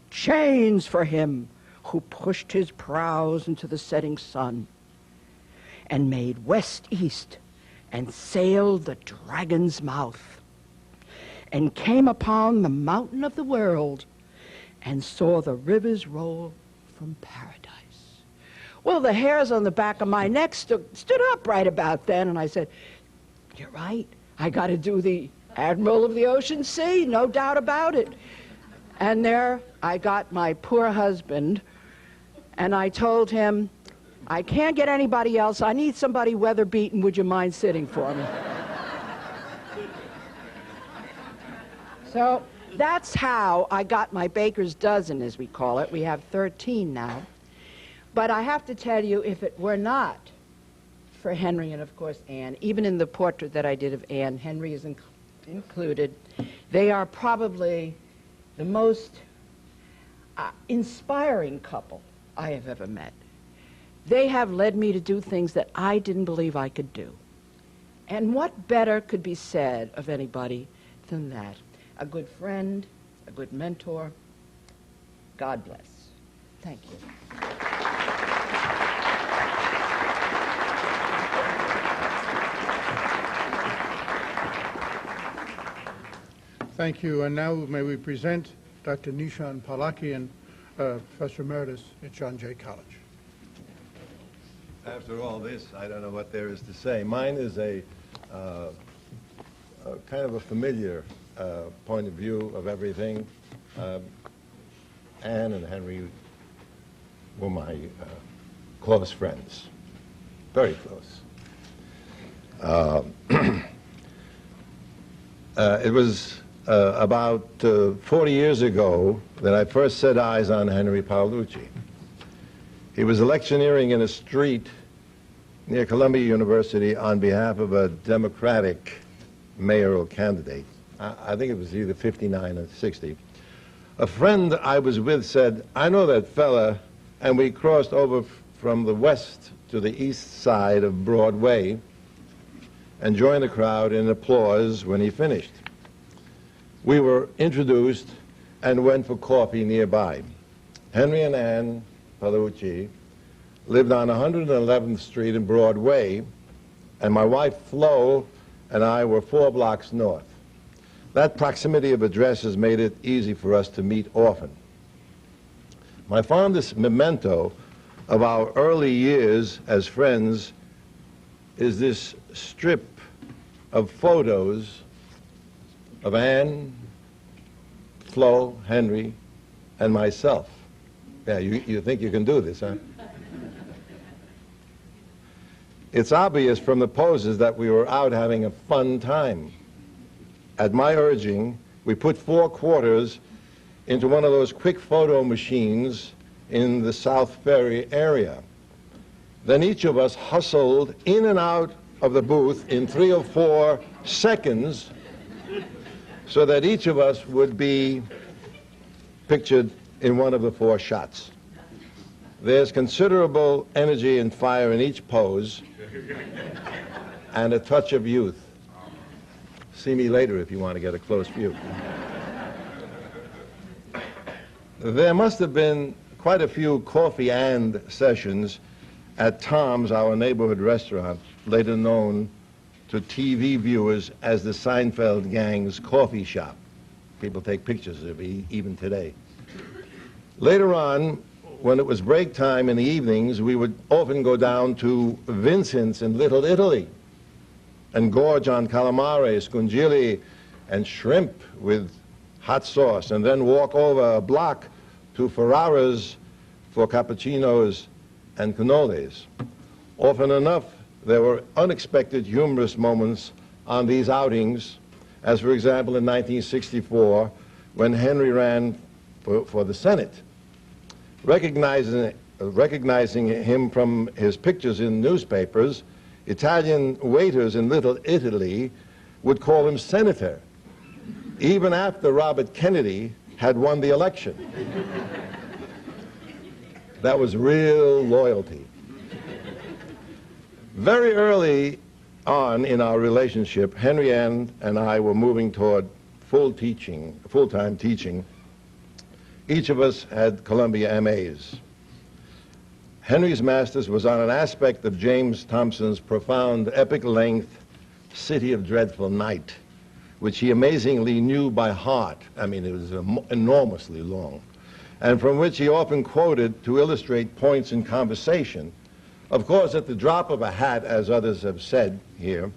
Chains for him who pushed his prows into the setting sun and made west-east and sailed the dragon's mouth and came upon the mountain of the world and saw the rivers roll from paradise. Well, the hairs on the back of my neck stood up right about then, and I said, you're right, I got to do the Admiral of the Ocean Sea, no doubt about it. And there I got my poor husband, and I told him, I can't get anybody else. I need somebody weather beaten. Would you mind sitting for me? So that's how I got my baker's dozen, as we call it. We have 13 now. But I have to tell you, if it were not for Henry and, of course, Anne, even in the portrait that I did of Anne, Henry is included, they are probably the most inspiring couple I have ever met. They have led me to do things that I didn't believe I could do. And what better could be said of anybody than that? A good friend, a good mentor. God bless. Thank you. Thank you. And now may we present Dr. Nishan Paolucci, Professor Emeritus at John Jay College. After all this, I don't know what there is to say. Mine is a kind of a familiar point of view of everything. Anne and Henry were my close friends, very close. It was about 40 years ago that I first set eyes on Henry Paolucci. He was electioneering in a street near Columbia University on behalf of a Democratic mayoral candidate. I think it was either 59 or 60. A friend I was with said, "I know that fella," and we crossed over from the west to the east side of Broadway and joined the crowd in applause when he finished. We were introduced and went for coffee nearby. Henry and Anne Paolucci lived on 111th Street in Broadway, and my wife Flo and I were 4 blocks north. That proximity of addresses made it easy for us to meet often. My fondest memento of our early years as friends is this strip of photos of Anne, Flo, Henry, and myself. Yeah, you think you can do this, huh? It's obvious from the poses that we were out having a fun time. At my urging, we put 4 quarters into one of those quick photo machines in the South Ferry area. Then each of us hustled in and out of the booth in 3 or 4 seconds so that each of us would be pictured in one of the 4 shots. There's considerable energy and fire in each pose and a touch of youth. See me later if you want to get a close view. There must have been quite a few coffee and sessions at Tom's, our neighborhood restaurant, later known to TV viewers as the Seinfeld Gang's coffee shop. People take pictures of it even today. Later on, when it was break time in the evenings, we would often go down to Vincent's in Little Italy and gorge on calamari, scungilli, and shrimp with hot sauce, and then walk over a block to Ferrara's for cappuccinos and cannolis. Often enough, there were unexpected humorous moments on these outings, as for example in 1964, when Henry ran for the Senate. Recognizing him from his pictures in newspapers, Italian waiters in Little Italy would call him Senator, even after Robert Kennedy had won the election. That was real loyalty. Very early on in our relationship, Henry Ann and I were moving toward full-time teaching. Each of us had Columbia MAs. Henry's master's was on an aspect of James Thompson's profound epic-length City of Dreadful Night, which he amazingly knew by heart. I mean, it was enormously long, and from which he often quoted to illustrate points in conversation. Of course, at the drop of a hat, as others have said here,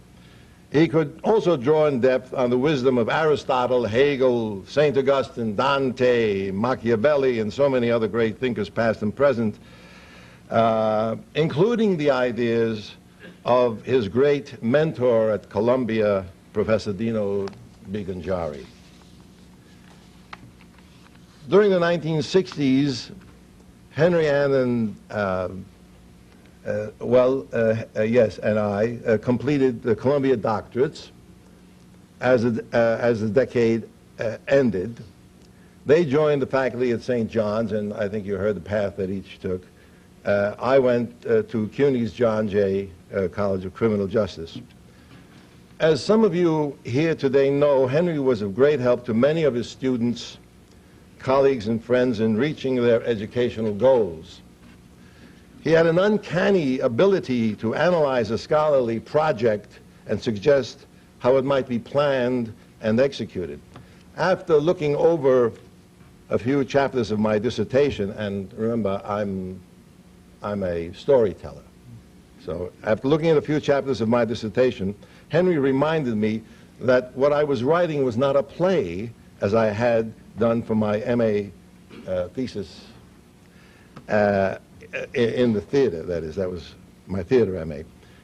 he could also draw in depth on the wisdom of Aristotle, Hegel, St. Augustine, Dante, Machiavelli, and so many other great thinkers past and present, including the ideas of his great mentor at Columbia, Professor Dino Biganjari. During the 1960s, Henry Ann and I completed the Columbia doctorates as the decade ended. They joined the faculty at St. John's, and I think you heard the path that each took. I went to CUNY's John Jay College of Criminal Justice. As some of you here today know, Henry was of great help to many of his students, colleagues, and friends in reaching their educational goals. He had an uncanny ability to analyze a scholarly project and suggest how it might be planned and executed. After looking over a few chapters of my dissertation, and remember, I'm a storyteller. So after looking at a few chapters of my dissertation, Henry reminded me that what I was writing was not a play, as I had done for my MA thesis in the theater, that was my theater MA.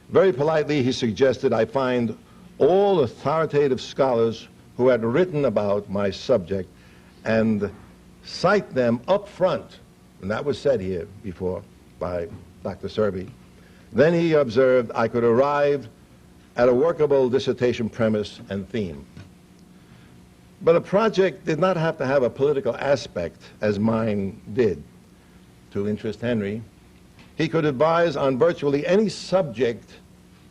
Very politely, he suggested I find all authoritative scholars who had written about my subject and cite them up front, and that was said here before by Dr. Serby. Then he observed I could arrive at a workable dissertation premise and theme. But a project did not have to have a political aspect, as mine did, to interest Henry. He could advise on virtually any subject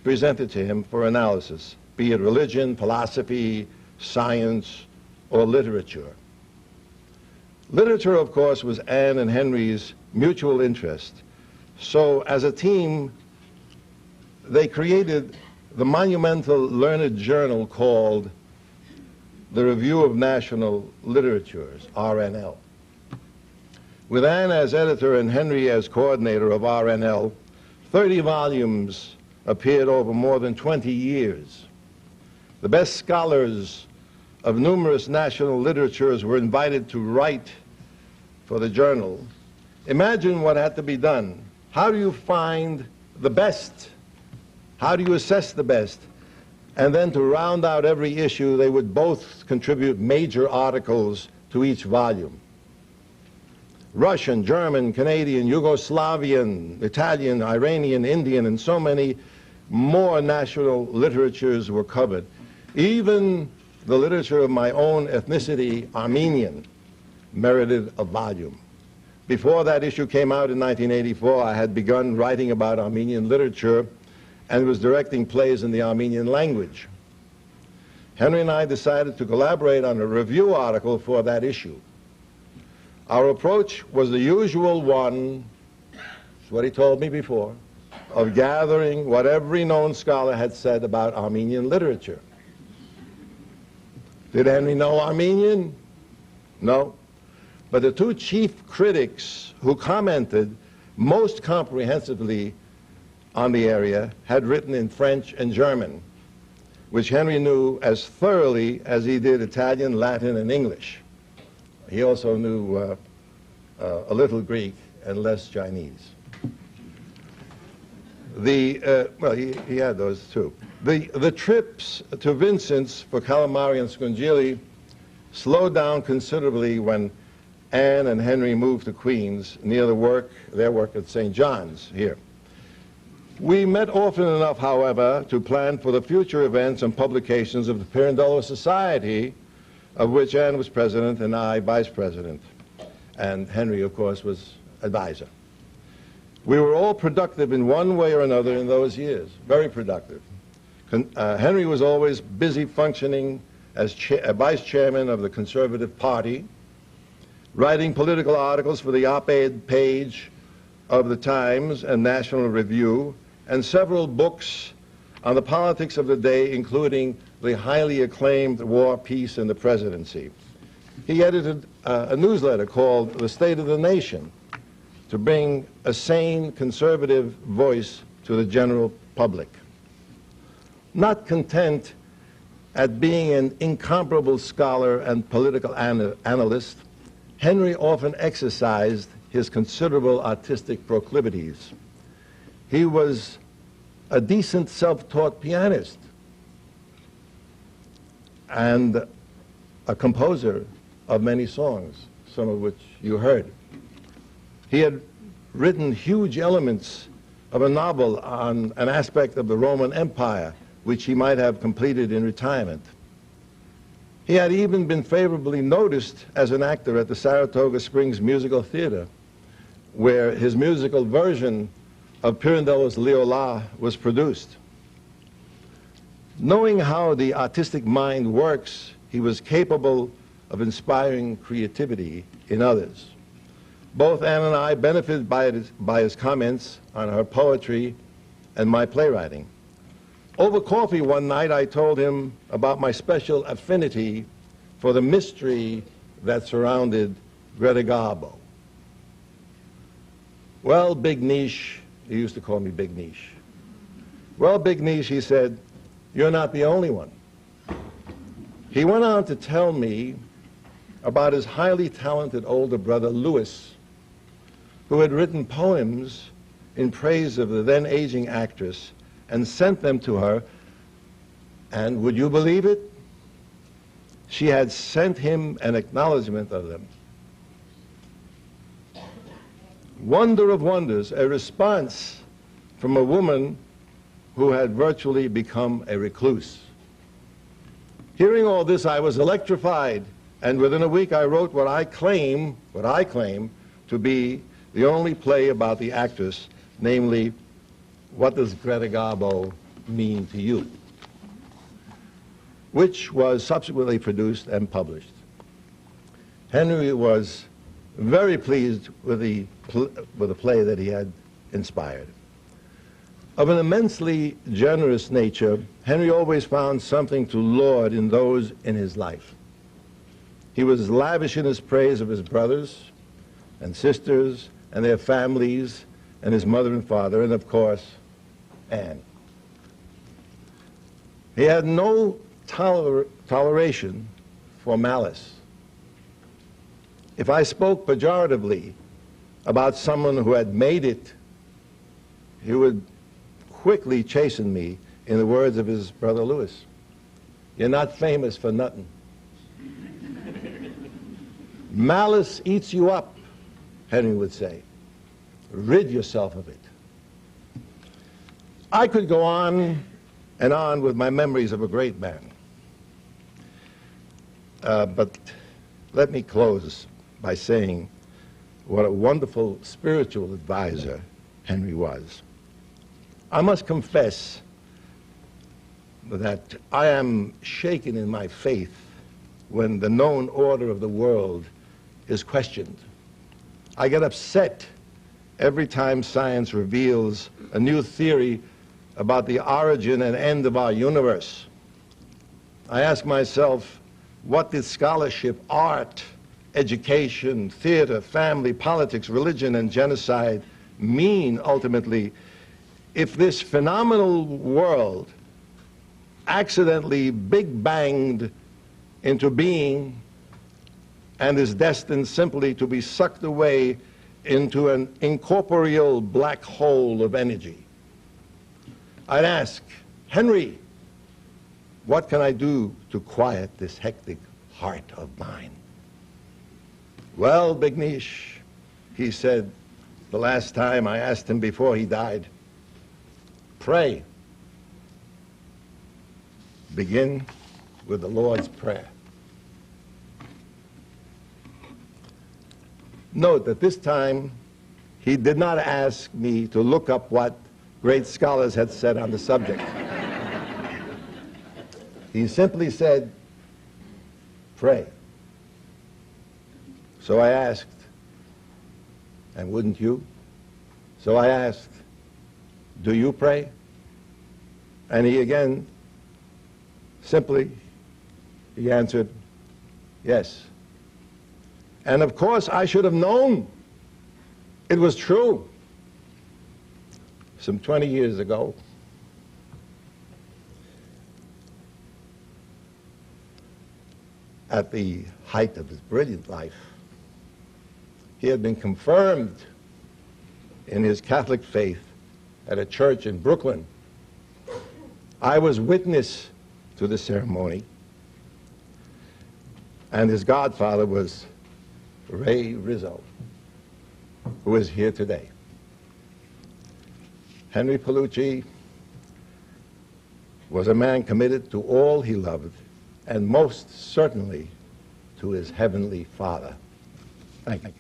presented to him for analysis, be it religion, philosophy, science, or literature. Literature, of course, was Anne and Henry's mutual interest. So as a team, they created the monumental learned journal called the Review of National Literatures, RNL. With Anne as editor and Henry as coordinator of RNL, 30 volumes appeared over more than 20 years. The best scholars of numerous national literatures were invited to write for the journal. Imagine what had to be done. How do you find the best? How do you assess the best? And then to round out every issue, they would both contribute major articles to each volume. Russian, German, Canadian, Yugoslavian, Italian, Iranian, Indian, and so many more national literatures were covered. Even the literature of my own ethnicity, Armenian, merited a volume. Before that issue came out in 1984, I had begun writing about Armenian literature and was directing plays in the Armenian language. Henry and I decided to collaborate on a review article for that issue. Our approach was the usual one, that's what he told me before, of gathering what every known scholar had said about Armenian literature. Did Henry know Armenian? No. But the two chief critics who commented most comprehensively on the area had written in French and German, which Henry knew as thoroughly as he did Italian, Latin, and English. He also knew a little Greek and less Chinese. Well, he had those too. The trips to Vincent's for Calamari and Scungilli slowed down considerably when Anne and Henry moved to Queens near their work at St. John's here. We met often enough, however, to plan for the future events and publications of the Pirandello Society, of which Anne was president and I vice president. And Henry, of course, was advisor. We were all productive in one way or another in those years, very productive. Henry was always busy functioning as vice chairman of the Conservative Party, writing political articles for the op-ed page of the Times and National Review, and several books on the politics of the day, including the highly acclaimed War, Peace, and the Presidency. He edited a newsletter called The State of the Nation to bring a sane conservative voice to the general public. Not content at being an incomparable scholar and political analyst, Henry often exercised his considerable artistic proclivities. He was a decent self-taught pianist and a composer of many songs, some of which you heard. He had written huge elements of a novel on an aspect of the Roman Empire, which he might have completed in retirement. He had even been favorably noticed as an actor at the Saratoga Springs Musical Theater, where his musical version of Pirandello's Leola was produced. Knowing how the artistic mind works, he was capable of inspiring creativity in others. Both Anne and I benefited by his comments on her poetry and my playwriting. Over coffee one night, I told him about my special affinity for the mystery that surrounded Greta Garbo. Well, Big Niche, he used to call me Big Niche. Well, Big Niche, he said, you're not the only one. He went on to tell me about his highly talented older brother, Louis, who had written poems in praise of the then aging actress and sent them to her, and would you believe it? She had sent him an acknowledgement of them. Wonder of wonders, a response from a woman who had virtually become a recluse. Hearing all this, I was electrified, and within a week I wrote what I claim to be the only play about the actress, namely, What Does Greta Garbo Mean to You?, which was subsequently produced and published. Henry was very pleased with the play that he had inspired. Of an immensely generous nature, Henry always found something to laud in those in his life. He was lavish in his praise of his brothers and sisters and their families and his mother and father, and of course, Anne. He had no toleration for malice. If I spoke pejoratively about someone who had made it, he would quickly chasten me in the words of his brother Louis. You're not famous for nothing. Malice eats you up, Henry would say. Rid yourself of it. I could go on and on with my memories of a great man. But let me close by saying what a wonderful spiritual advisor Henry was. I must confess that I am shaken in my faith when the known order of the world is questioned. I get upset every time science reveals a new theory about the origin and end of our universe. I ask myself, what did scholarship, art, education, theater, family, politics, religion, and genocide mean ultimately if this phenomenal world accidentally big banged into being and is destined simply to be sucked away into an incorporeal black hole of energy? I'd ask, Henry, what can I do to quiet this hectic heart of mine? Well, Big Niche, he said the last time I asked him before he died, pray. Begin with the Lord's Prayer. Note that this time he did not ask me to look up what great scholars had said on the subject. He simply said, pray. So I asked, and wouldn't you? So I asked, do you pray? And he again, simply, he answered, yes. And of course, I should have known it was true. Some 20 years ago, at the height of his brilliant life, he had been confirmed in his Catholic faith at a church in Brooklyn. I was witness to the ceremony, and his godfather was Ray Rizzo, who is here today. Henry Paolucci was a man committed to all he loved, and most certainly to his heavenly Father. Thank you.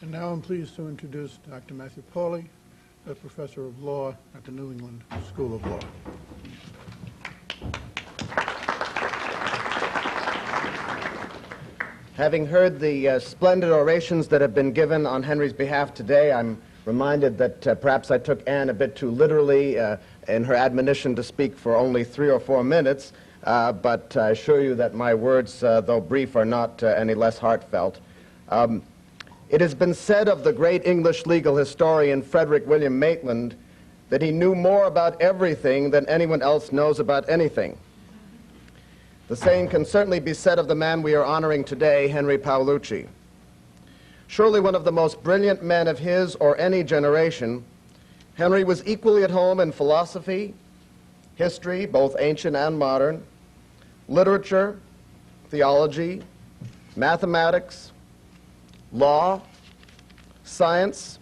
And now I'm pleased to introduce Dr. Matthew Paolucci, a professor of law at the New England School of Law. Having heard the splendid orations that have been given on Henry's behalf today, I'm reminded that perhaps I took Anne a bit too literally in her admonition to speak for only 3 or 4 minutes, but I assure you that my words, though brief, are not any less heartfelt. It has been said of the great English legal historian Frederick William Maitland that he knew more about everything than anyone else knows about anything. The same can certainly be said of the man we are honoring today, Henry Paolucci. Surely one of the most brilliant men of his or any generation, Henry was equally at home in philosophy, history, both ancient and modern, literature, theology, mathematics, law, science,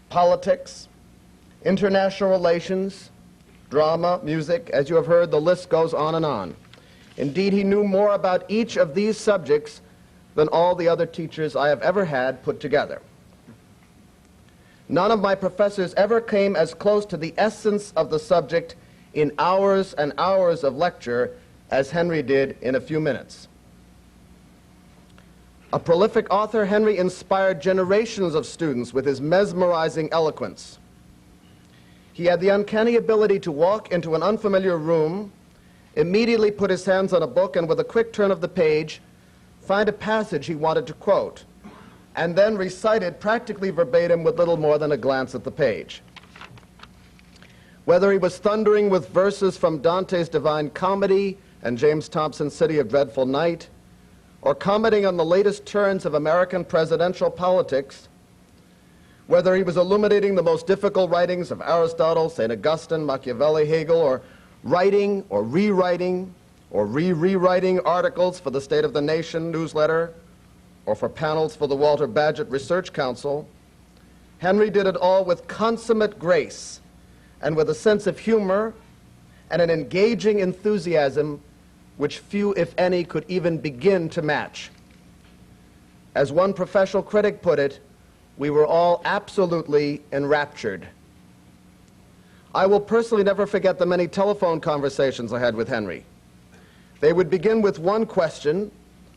politics, international relations, drama, music. As you have heard, the list goes on and on. Indeed, he knew more about each of these subjects than all the other teachers I have ever had put together. None of my professors ever came as close to the essence of the subject in hours and hours of lecture as Henry did in a few minutes. A prolific author, Henry inspired generations of students with his mesmerizing eloquence. He had the uncanny ability to walk into an unfamiliar room, immediately put his hands on a book, and with a quick turn of the page, find a passage he wanted to quote, and then recite it practically verbatim with little more than a glance at the page. Whether he was thundering with verses from Dante's Divine Comedy and James Thompson's City of Dreadful Night, or commenting on the latest turns of American presidential politics, whether he was illuminating the most difficult writings of Aristotle, St. Augustine, Machiavelli, Hegel, or writing or rewriting or rewriting articles for the State of the Nation newsletter or for panels for the Walter Bagehot Research Council, Henry did it all with consummate grace and with a sense of humor and an engaging enthusiasm which few, if any, could even begin to match. As one professional critic put it, we were all absolutely enraptured. I will personally never forget the many telephone conversations I had with Henry. They would begin with one question,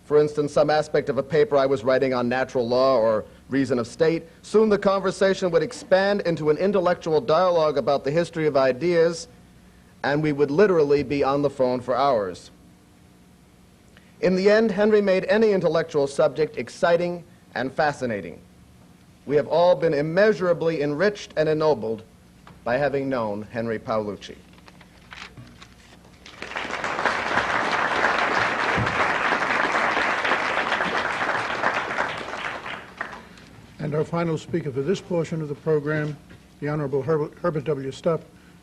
for instance, some aspect of a paper I was writing on natural law or reason of state. Soon the conversation would expand into an intellectual dialogue about the history of ideas, and we would literally be on the phone for hours. In the end, Henry made any intellectual subject exciting and fascinating. We have all been immeasurably enriched and ennobled by having known Henry Paolucci. And our final speaker for this portion of the program, the Honorable Herbert W. Stupp,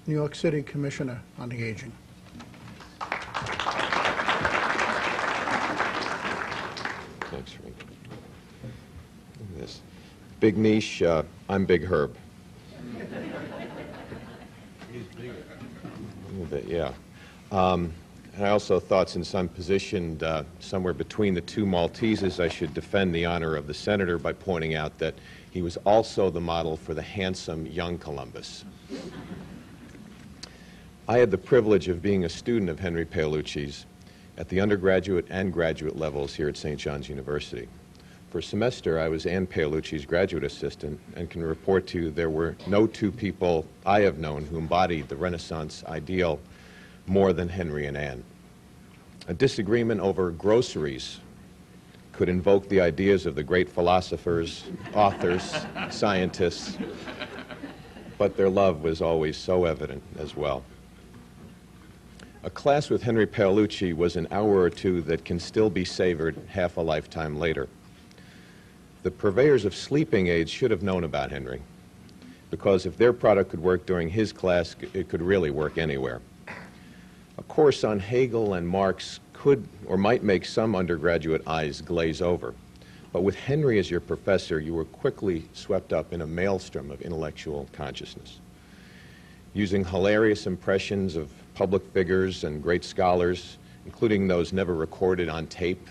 New York City Commissioner on the Aging. Thanks, Frank. Look at this. Big niche, I'm Big Herb. He's bigger. A little bit, yeah. And I also thought, since I'm positioned somewhere between the two Maltesers, I should defend the honor of the senator by pointing out that he was also the model for the handsome young Columbus. I had the privilege of being a student of Henry Paolucci's at the undergraduate and graduate levels here at St. John's University. For a semester, I was Anne Paolucci's graduate assistant and can report to you there were no two people I have known who embodied the Renaissance ideal more than Henry and Anne. A disagreement over groceries could invoke the ideas of the great philosophers, authors, scientists, but their love was always so evident as well. A class with Henry Paolucci was an hour or two that can still be savored half a lifetime later. The purveyors of sleeping aids should have known about Henry, because if their product could work during his class, it could really work anywhere. A course on Hegel and Marx could or might make some undergraduate eyes glaze over, but with Henry as your professor, you were quickly swept up in a maelstrom of intellectual consciousness. Using hilarious impressions of public figures and great scholars, including those never recorded on tape,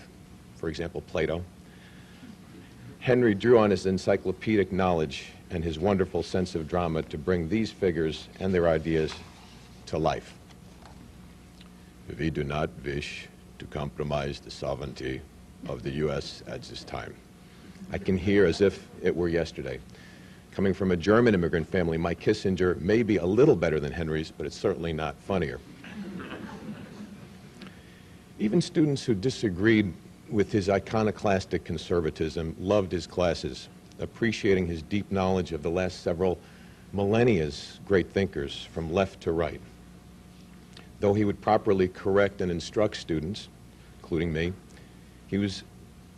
for example, Plato, Henry drew on his encyclopedic knowledge and his wonderful sense of drama to bring these figures and their ideas to life. We do not wish to compromise the sovereignty of the U.S. at this time. I can hear as if it were yesterday. Coming from a German immigrant family, my Kissinger may be a little better than Henry's, but it's certainly not funnier. Even students who disagreed with his iconoclastic conservatism loved his classes, appreciating his deep knowledge of the last several millennia's great thinkers from left to right. Though he would properly correct and instruct students, including me, he was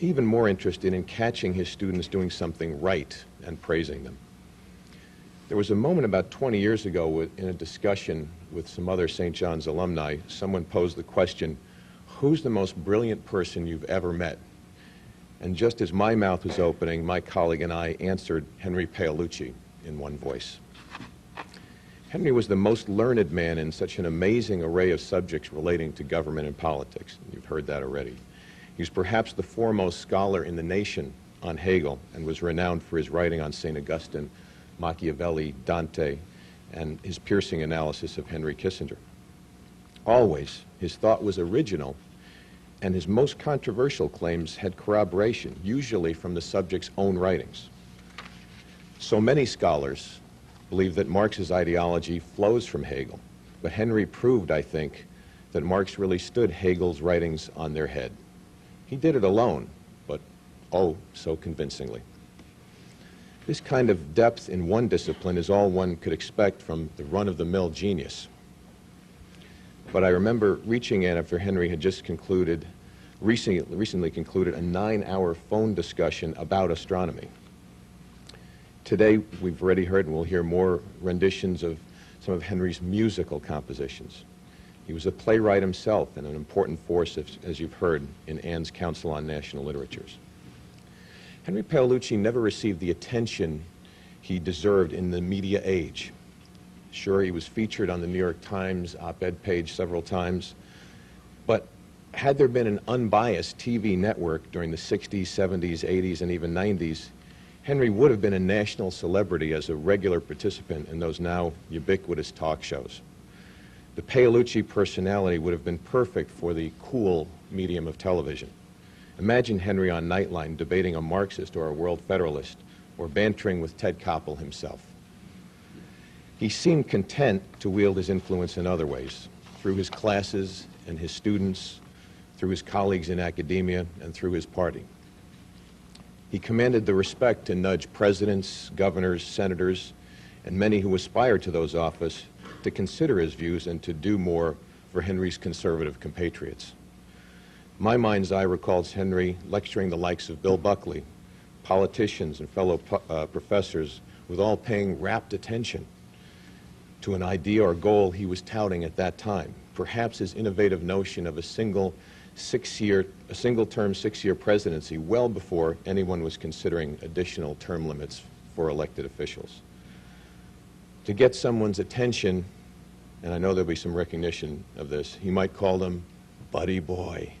even more interested in catching his students doing something right and praising them. There was a moment about 20 years ago in a discussion with some other St. John's alumni, someone posed the question, who's the most brilliant person you've ever met? And just as my mouth was opening, my colleague and I answered Henry Paolucci in one voice. Henry was the most learned man in such an amazing array of subjects relating to government and politics. You've heard that already. He was perhaps the foremost scholar in the nation on Hegel and was renowned for his writing on St. Augustine, Machiavelli, Dante, and his piercing analysis of Henry Kissinger. Always, his thought was original, and his most controversial claims had corroboration, usually from the subject's own writings. So many scholars believe that Marx's ideology flows from Hegel, but Henry proved, I think, that Marx really stood Hegel's writings on their head. He did it alone, but oh, so convincingly. This kind of depth in one discipline is all one could expect from the run-of-the-mill genius. But I remember reaching in after Henry had just recently concluded a 9-hour phone discussion about astronomy. Today, we've already heard, and we'll hear more renditions of some of Henry's musical compositions. He was a playwright himself and an important force, as you've heard, in Anne's Council on National Literatures. Henry Paolucci never received the attention he deserved in the media age. Sure, he was featured on the New York Times op-ed page several times, but had there been an unbiased TV network during the 60s, 70s, 80s, and even 90s, Henry would have been a national celebrity as a regular participant in those now ubiquitous talk shows. The Paolucci personality would have been perfect for the cool medium of television. Imagine Henry on Nightline debating a Marxist or a World Federalist, or bantering with Ted Koppel himself. He seemed content to wield his influence in other ways, through his classes and his students, through his colleagues in academia, and through his party. He commanded the respect to nudge presidents, governors, senators, and many who aspired to those offices to consider his views and to do more for Henry's conservative compatriots. My mind's eye recalls Henry lecturing the likes of Bill Buckley, politicians and fellow professors, with all paying rapt attention to an idea or goal he was touting at that time, perhaps his innovative notion of a single-term 6-year presidency well before anyone was considering additional term limits for elected officials. To get someone's attention, and I know there'll be some recognition of this, he might call them buddy boy.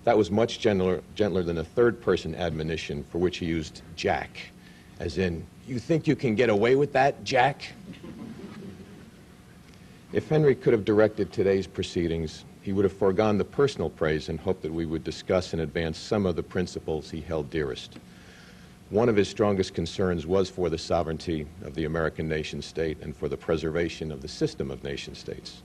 That was much gentler than a third-person admonition for which he used Jack, as in, you think you can get away with that, Jack? If Henry could have directed today's proceedings, he would have foregone the personal praise and hoped that we would discuss and advance some of the principles he held dearest. One of his strongest concerns was for the sovereignty of the American nation-state and for the preservation of the system of nation-states.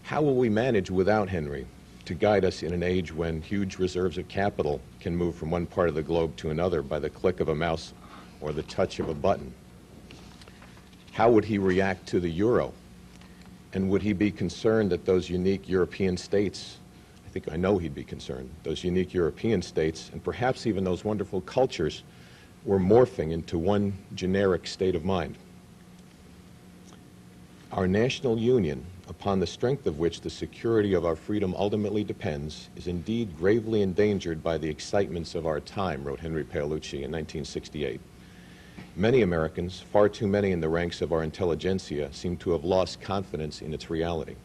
How will we manage without Henry to guide us in an age when huge reserves of capital can move from one part of the globe to another by the click of a mouse or the touch of a button? How would he react to the euro? And would he be concerned that those unique European states, I know he'd be concerned, those unique European states, and perhaps even those wonderful cultures, were morphing into one generic state of mind? Our national union, upon the strength of which the security of our freedom ultimately depends, is indeed gravely endangered by the excitements of our time, wrote Henry Paolucci in 1968. Many Americans, far too many in the ranks of our intelligentsia, seem to have lost confidence in its reality.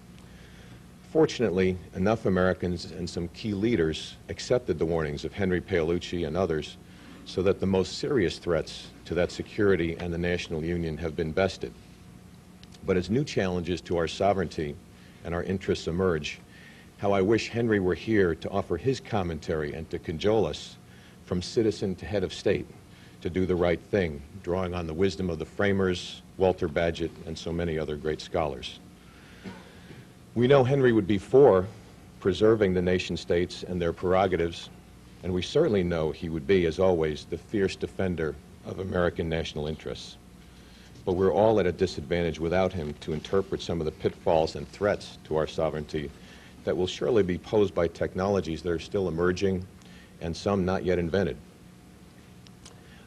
Fortunately, enough Americans and some key leaders accepted the warnings of Henry Paolucci and others so that the most serious threats to that security and the national union have been bested. But as new challenges to our sovereignty and our interests emerge, how I wish Henry were here to offer his commentary and to cajole us from citizen to head of state to do the right thing, drawing on the wisdom of the framers, Walter Bagehot, and so many other great scholars. We know Henry would be for preserving the nation states and their prerogatives, and we certainly know he would be, as always, the fierce defender of American national interests. But we're all at a disadvantage without him to interpret some of the pitfalls and threats to our sovereignty that will surely be posed by technologies that are still emerging and some not yet invented.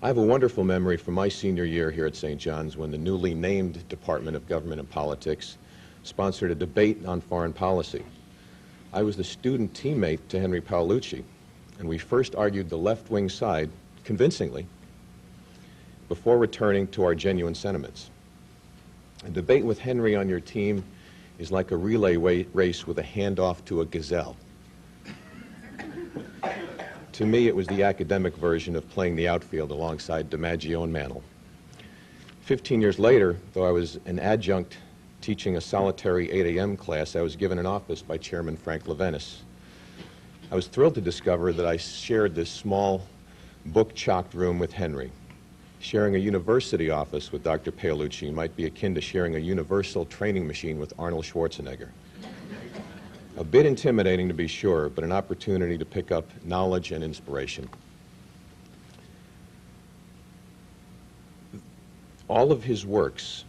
I have a wonderful memory from my senior year here at St. John's when the newly named Department of Government and Politics sponsored a debate on foreign policy. I was the student teammate to Henry Paolucci, and we first argued the left-wing side convincingly before returning to our genuine sentiments. A debate with Henry on your team is like a relay race with a handoff to a gazelle. To me, it was the academic version of playing the outfield alongside DiMaggio and Mantle. 15 years later, though I was an adjunct teaching a solitary 8 a.m. class, I was given an office by Chairman Frank Levenis. I was thrilled to discover that I shared this small, book-chocked room with Henry. Sharing a university office with Dr. Paolucci might be akin to sharing a universal training machine with Arnold Schwarzenegger. A bit intimidating, to be sure, but an opportunity to pick up knowledge and inspiration. All of his works,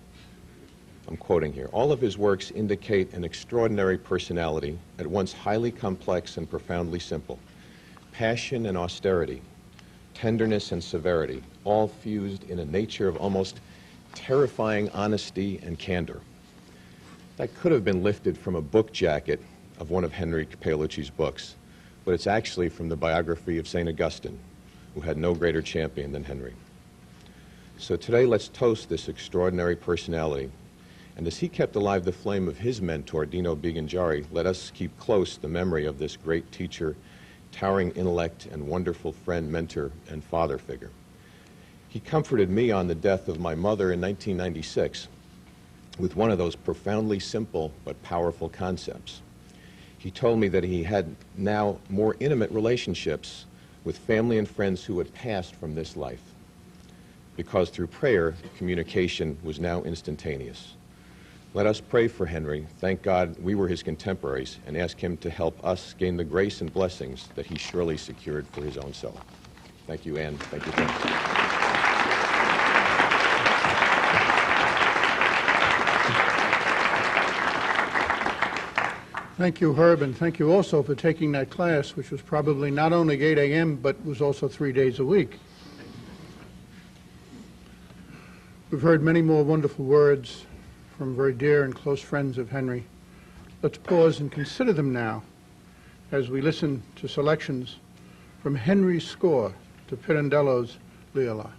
I'm quoting here, all of his works indicate an extraordinary personality, at once highly complex and profoundly simple. Passion and austerity, tenderness and severity, all fused in a nature of almost terrifying honesty and candor. That could have been lifted from a book jacket of one of Henry Paolucci's books, but it's actually from the biography of St. Augustine, who had no greater champion than Henry. So today, let's toast this extraordinary personality, and as he kept alive the flame of his mentor, Dino Bigangiari, let us keep close the memory of this great teacher, towering intellect, and wonderful friend, mentor, and father figure. He comforted me on the death of my mother in 1996 with one of those profoundly simple but powerful concepts. He told me that he had now more intimate relationships with family and friends who had passed from this life, because through prayer, communication was now instantaneous. Let us pray for Henry. Thank God we were his contemporaries, and ask him to help us gain the grace and blessings that he surely secured for his own self. Thank you, Anne. Thank you, Tim. Thank you, Herb, and thank you also for taking that class, which was probably not only 8 a.m., but was also 3 days a week. We've heard many more wonderful words from very dear and close friends of Henry. Let's pause and consider them now as we listen to selections from Henry's score to Pirandello's Leola.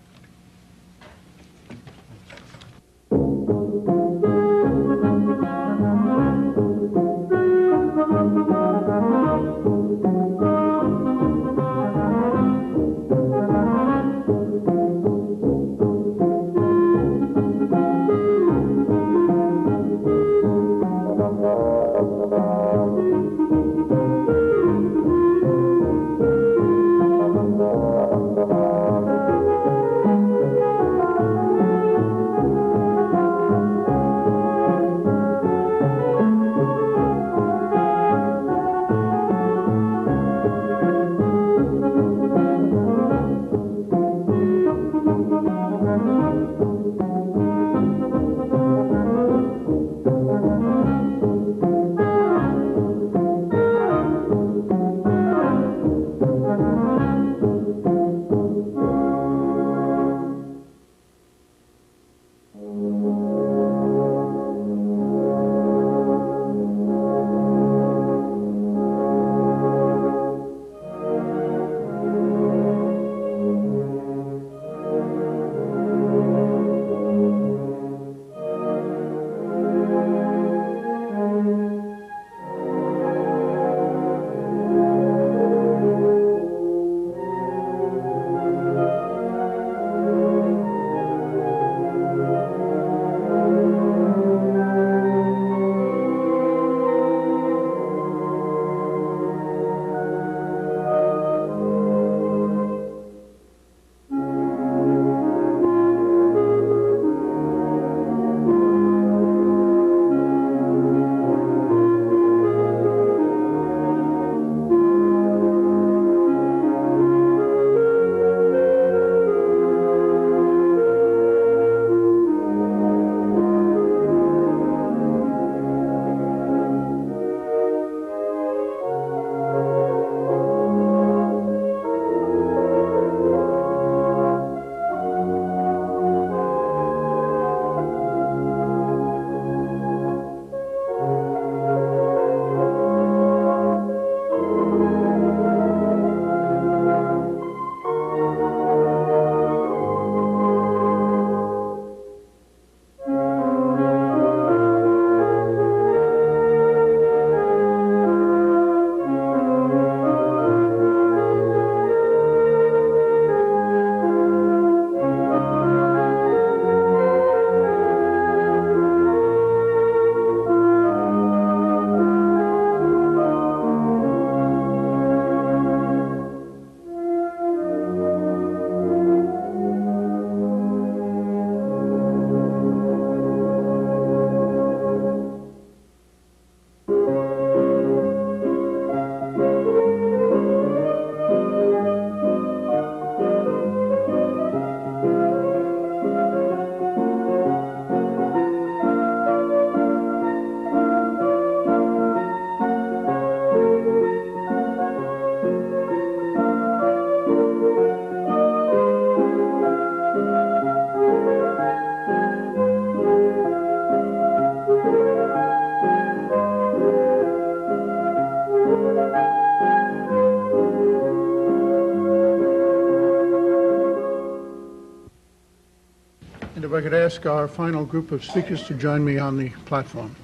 I could ask our final group of speakers to join me on the platform.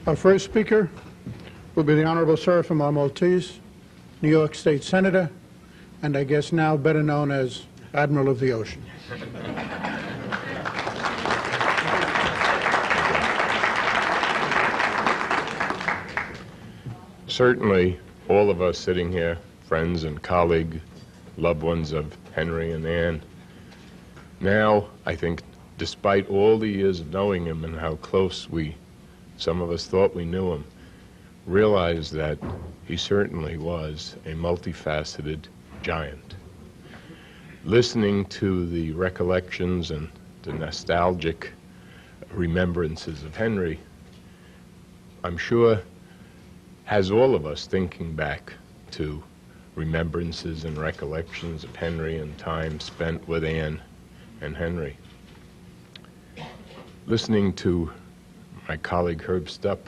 Our first speaker will be the Honorable Seraphim R. Maltese, New York State Senator, and I guess now better known as Admiral of the Ocean. Certainly, all of us sitting here, friends and colleagues, loved ones of Henry and Anne, now, I think, despite all the years of knowing him and how close some of us thought we knew him, realize that he certainly was a multifaceted giant. Listening to the recollections and the nostalgic remembrances of Henry, I'm sure has all of us thinking back to remembrances and recollections of Henry and time spent with Anne and Henry. Listening to my colleague Herb Stupp,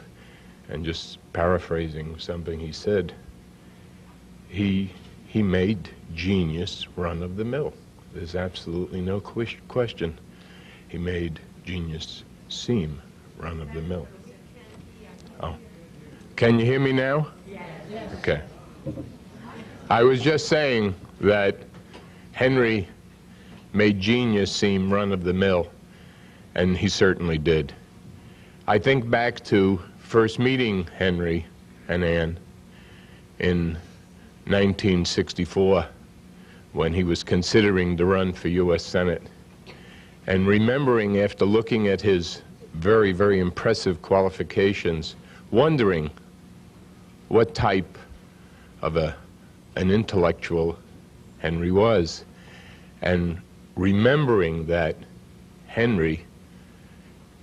and just paraphrasing something he said, he made genius run-of-the-mill. There's absolutely no question. He made genius seem run-of-the-mill. Oh, can you hear me now? Yes. Okay. I was just saying that Henry made genius seem run-of-the-mill, and he certainly did. I think back to first meeting Henry and Anne in 1964 when he was considering to run for U.S. Senate, and remembering after looking at his very, very impressive qualifications, wondering what type of an intellectual Henry was, and remembering that Henry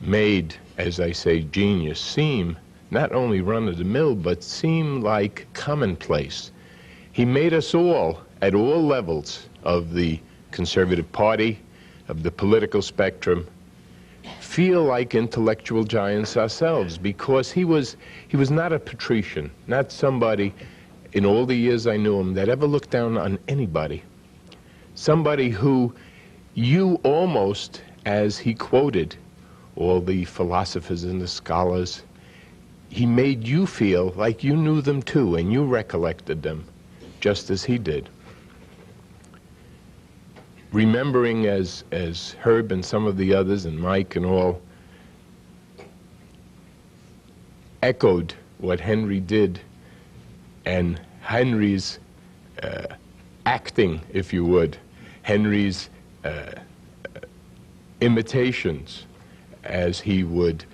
made, as I say, genius seem not only run-of-the-mill, but seem like commonplace. He made us all, at all levels of the Conservative Party, of the political spectrum, feel like intellectual giants ourselves, because he was not a patrician, not somebody, in all the years I knew him, that ever looked down on anybody. Somebody who you almost, as he quoted all the philosophers and the scholars, he made you feel like you knew them too, and you recollected them, just as he did. Remembering, as Herb and some of the others, and Mike and all, echoed what Henry did, and Henry's acting, if you would, Henry's imitations, as he would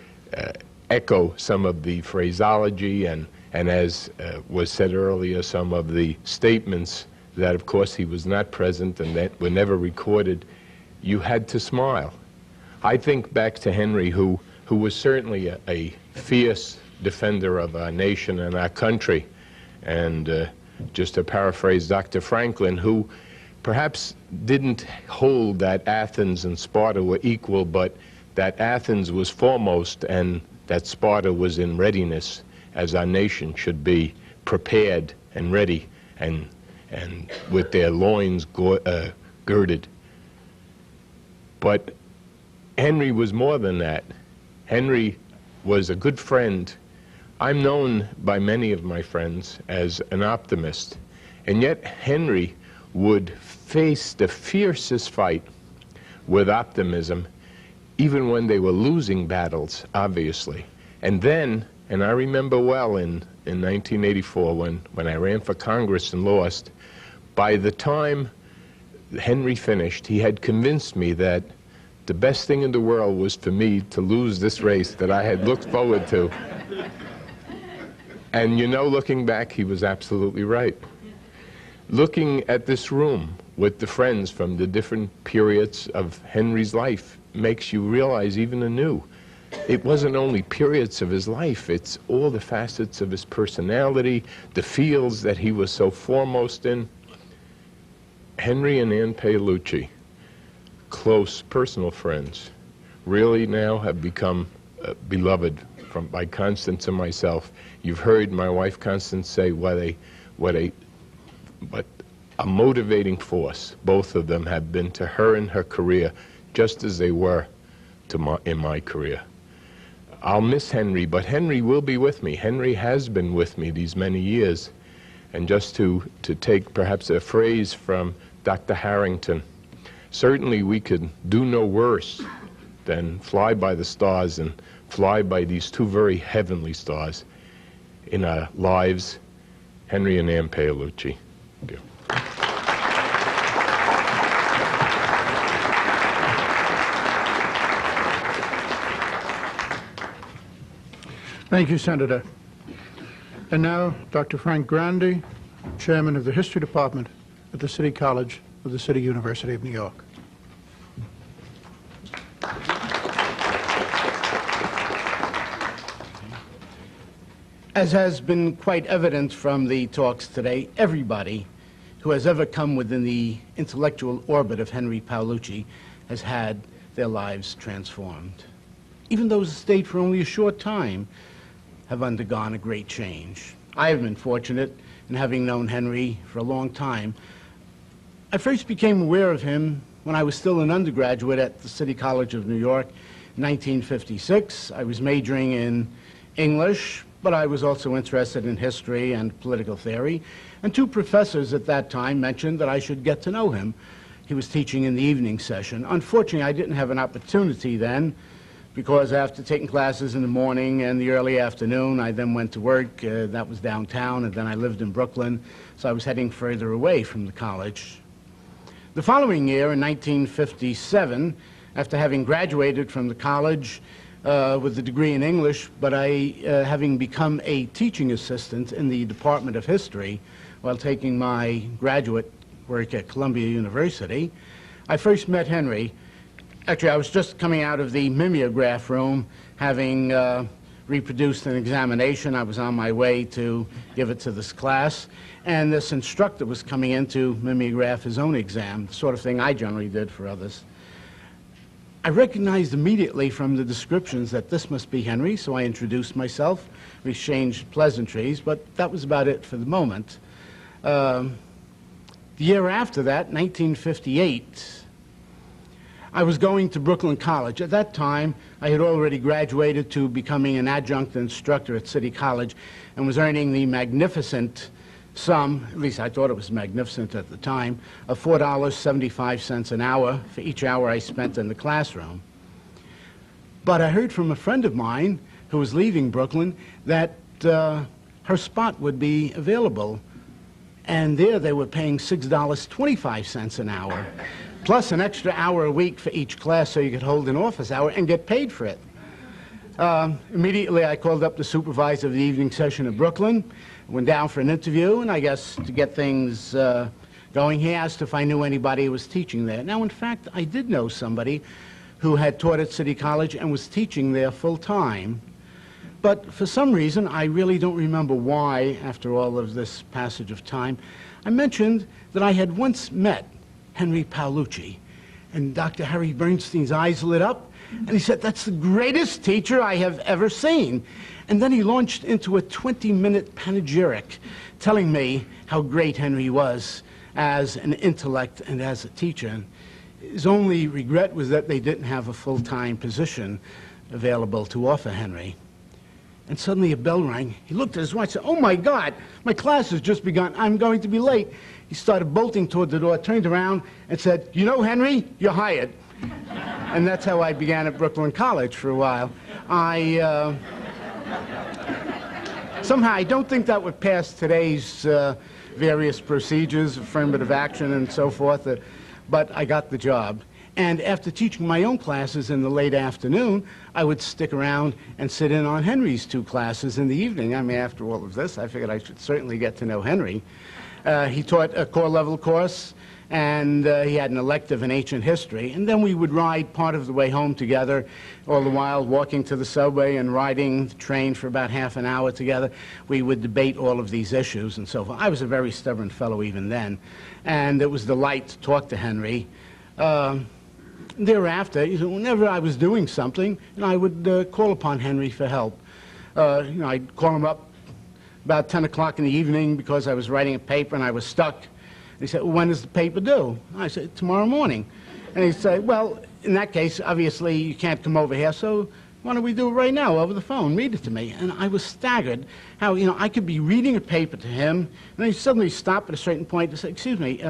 echo some of the phraseology and as was said earlier, some of the statements that, of course, he was not present and that were never recorded. You had to smile. I think back to Henry, who was certainly a fierce defender of our nation and our country, and just to paraphrase Dr. Franklin, who perhaps didn't hold that Athens and Sparta were equal, but that Athens was foremost and that Sparta was in readiness, as our nation should be prepared and ready and with their loins girded. But Henry was more than that. Henry was a good friend. I'm known by many of my friends as an optimist, and yet Henry would face the fiercest fight with optimism, even when they were losing battles, obviously. And then, and I remember well in 1984 when I ran for Congress and lost, by the time Henry finished, he had convinced me that the best thing in the world was for me to lose this race that I had looked forward to. And you know, looking back, he was absolutely right. Looking at this room with the friends from the different periods of Henry's life makes you realize even anew, it wasn't only periods of his life, it's all the facets of his personality, the fields that he was so foremost in. Henry and Anne Paolucci, close personal friends really now have become beloved by Constance and myself. You've heard my wife Constance say what a motivating force both of them have been to her in her career, just as they were in my career. I'll miss Henry, but Henry will be with me. Henry has been with me these many years. And just to take perhaps a phrase from Dr. Harrington, certainly we could do no worse than fly by the stars and fly by these two very heavenly stars in our lives, Henry and Ann Paolucci. Thank you. Thank you, Senator. And now, Dr. Frank Grandi, Chairman of the History Department at the City College of the City University of New York. As has been quite evident from the talks today, everybody who has ever come within the intellectual orbit of Henry Paolucci has had their lives transformed. Even those who stayed for only a short time have undergone a great change. I have been fortunate in having known Henry for a long time. I first became aware of him when I was still an undergraduate at the City College of New York in 1956. I was majoring in English, but I was also interested in history and political theory. And two professors at that time mentioned that I should get to know him. He was teaching in the evening session. Unfortunately, I didn't have an opportunity then, because after taking classes in the morning and the early afternoon, I then went to work. That was downtown, and then I lived in Brooklyn, so I was heading further away from the college. The following year, in 1957, after having graduated from the college with a degree in English, but having become a teaching assistant in the Department of History while taking my graduate work at Columbia University, I first met Henry. Actually, I was just coming out of the mimeograph room, having reproduced an examination. I was on my way to give it to this class, and this instructor was coming in to mimeograph his own exam, the sort of thing I generally did for others. I recognized immediately from the descriptions that this must be Henry, so I introduced myself. We exchanged pleasantries, but that was about it for the moment. The year after that, 1958, I was going to Brooklyn College. At that time, I had already graduated to becoming an adjunct instructor at City College and was earning the magnificent sum, at least I thought it was magnificent at the time, of $4.75 an hour for each hour I spent in the classroom. But I heard from a friend of mine who was leaving Brooklyn that her spot would be available, and there they were paying $6.25 an hour. Plus an extra hour a week for each class so you could hold an office hour and get paid for it. Immediately I called up the supervisor of the evening session of Brooklyn, went down for an interview, and I guess to get things going, he asked if I knew anybody who was teaching there. Now, in fact, I did know somebody who had taught at City College and was teaching there full time. But for some reason, I really don't remember why, after all of this passage of time, I mentioned that I had once met Henry Paolucci. And Dr. Harry Bernstein's eyes lit up, and he said, "That's the greatest teacher I have ever seen." And then he launched into a 20-minute panegyric telling me how great Henry was as an intellect and as a teacher. His only regret was that they didn't have a full-time position available to offer Henry. And suddenly a bell rang. He looked at his watch and said, "Oh my God, my class has just begun. I'm going to be late." He started bolting toward the door, turned around and said, "You know, Henry, you're hired." And that's how I began at Brooklyn College for a while. Somehow, I don't think that would pass today's various procedures, affirmative action and so forth, but I got the job. And after teaching my own classes in the late afternoon, I would stick around and sit in on Henry's two classes in the evening. I mean, after all of this, I figured I should certainly get to know Henry. He taught a core-level course, and he had an elective in ancient history. And then we would ride part of the way home together, all the while walking to the subway and riding the train for about half an hour together. We would debate all of these issues and so forth. I was a very stubborn fellow even then, and it was a delight to talk to Henry. thereafter, whenever I was doing something, I would call upon Henry for help. I'd call him up about 10 o'clock in the evening because I was writing a paper and I was stuck. He said, well, when is the paper due? I said, tomorrow morning. And he said, well, in that case, obviously, you can't come over here, so why don't we do it right now over the phone? Read it to me. And I was staggered how, I could be reading a paper to him, and then he'd suddenly stop at a certain point and say, excuse me,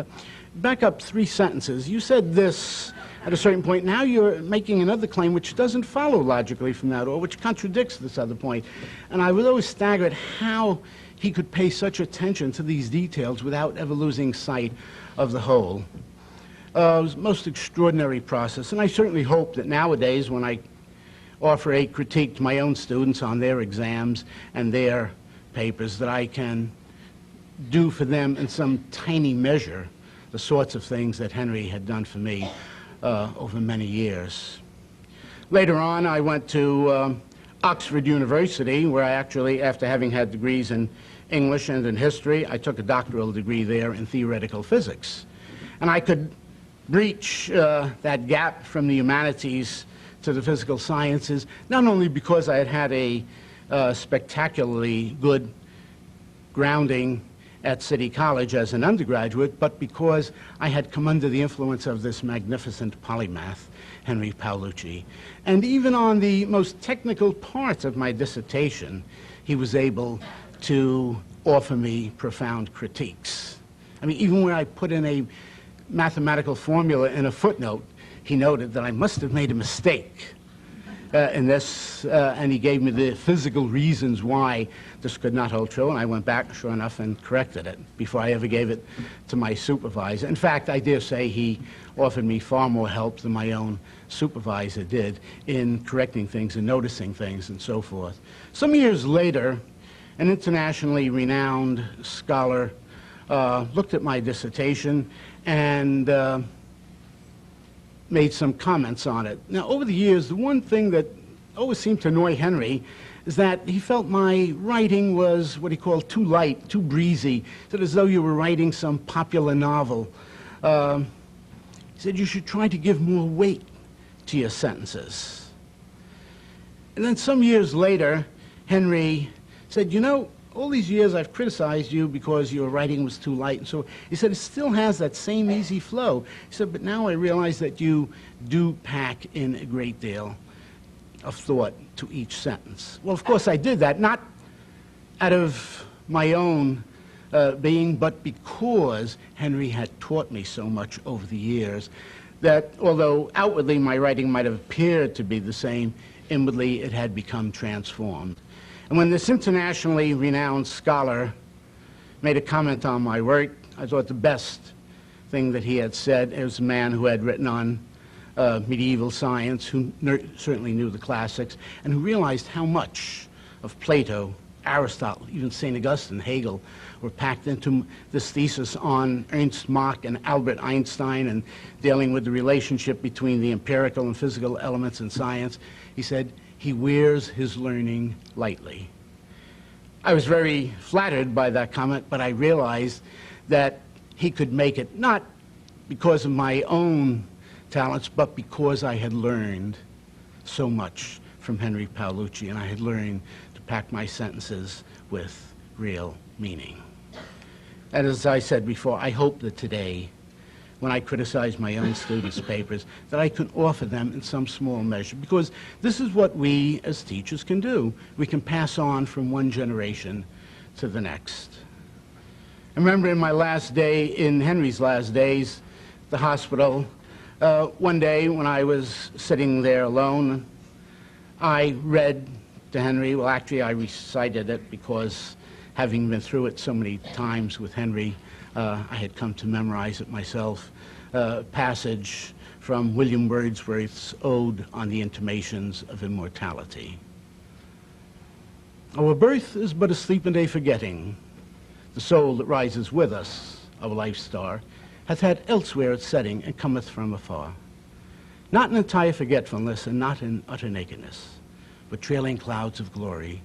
back up 3 sentences. You said this at a certain point. Now you're making another claim which doesn't follow logically from that, or which contradicts this other point. And I was always staggered how he could pay such attention to these details without ever losing sight of the whole. It was a most extraordinary process, and I certainly hope that nowadays when I offer a critique to my own students on their exams and their papers, that I can do for them in some tiny measure the sorts of things that Henry had done for me over many years. Later on, I went to Oxford University, where I actually, after having had degrees in English and in history, I took a doctoral degree there in theoretical physics. And I could breach that gap from the humanities to the physical sciences, not only because I had had a spectacularly good grounding at City College as an undergraduate, but because I had come under the influence of this magnificent polymath, Henry Paolucci. And even on the most technical parts of my dissertation, he was able to offer me profound critiques. I mean, even when I put in a mathematical formula in a footnote, he noted that I must have made a mistake in this, and he gave me the physical reasons why this could not hold true, and I went back, sure enough, and corrected it before I ever gave it to my supervisor. In fact, I dare say he offered me far more help than my own supervisor did in correcting things and noticing things and so forth. Some years later, an internationally renowned scholar looked at my dissertation and made some comments on it. Now, over the years, the one thing that always seemed to annoy Henry is that he felt my writing was what he called too light, too breezy, so as though you were writing some popular novel. He said you should try to give more weight to your sentences. And then some years later, Henry said, all these years I've criticized you because your writing was too light. And so he said, it still has that same easy flow. He said, but now I realize that you do pack in a great deal of thought to each sentence. Well, of course I did that, not out of my own being, but because Henry had taught me so much over the years that although outwardly my writing might have appeared to be the same, inwardly it had become transformed. And when this internationally renowned scholar made a comment on my work, I thought the best thing that he had said, it was a man who had written on medieval science, who certainly knew the classics, and who realized how much of Plato, Aristotle, even St. Augustine, Hegel, were packed into this thesis on Ernst Mach and Albert Einstein and dealing with the relationship between the empirical and physical elements in science. He said, he wears his learning lightly. I was very flattered by that comment, but I realized that he could make it not because of my own talents, but because I had learned so much from Henry Paolucci, and I had learned to pack my sentences with real meaning. And as I said before, I hope that today, when I criticize my own students' papers, that I can offer them in some small measure, because this is what we as teachers can do. We can pass on from one generation to the next. I remember in my last day, in Henry's last days, at the hospital, one day when I was sitting there alone, I read to Henry, well actually I recited it because having been through it so many times with Henry, I had come to memorize it myself, a passage from William Wordsworth's Ode on the Intimations of Immortality. Our birth is but a sleep and a forgetting. The soul that rises with us, our life star, hath had elsewhere its setting and cometh from afar. Not in entire forgetfulness and not in utter nakedness, but trailing clouds of glory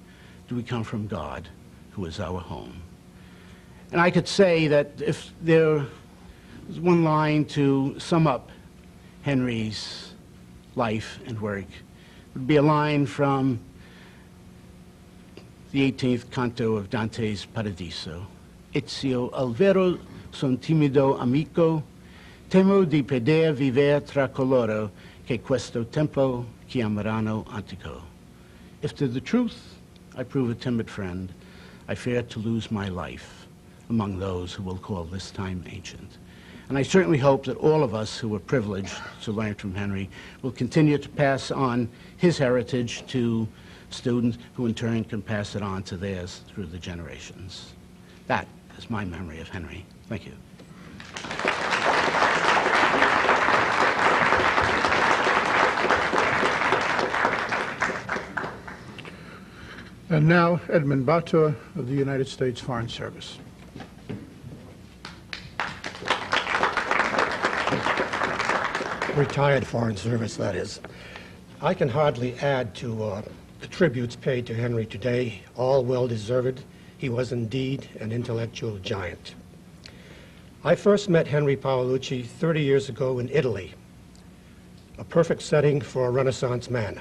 do we come from God, who is our home. And I could say that if there was one line to sum up Henry's life and work would be a line from the 18th canto of Dante's Paradiso. Ezio al vero son timido amico, temo di poter vivere tra coloro che questo tempo chiameranno antico. If to the truth I prove a timid friend, I fear to lose my life among those who will call this time ancient. And I certainly hope that all of us who were privileged to learn from Henry will continue to pass on his heritage to students who in turn can pass it on to theirs through the generations. That is my memory of Henry. Thank you. And now, Edmund Bator of the United States Foreign Service. Retired Foreign Service, that is. I can hardly add to the tributes paid to Henry today, all well-deserved. He was indeed an intellectual giant. I first met Henry Paolucci 30 years ago in Italy, a perfect setting for a Renaissance man.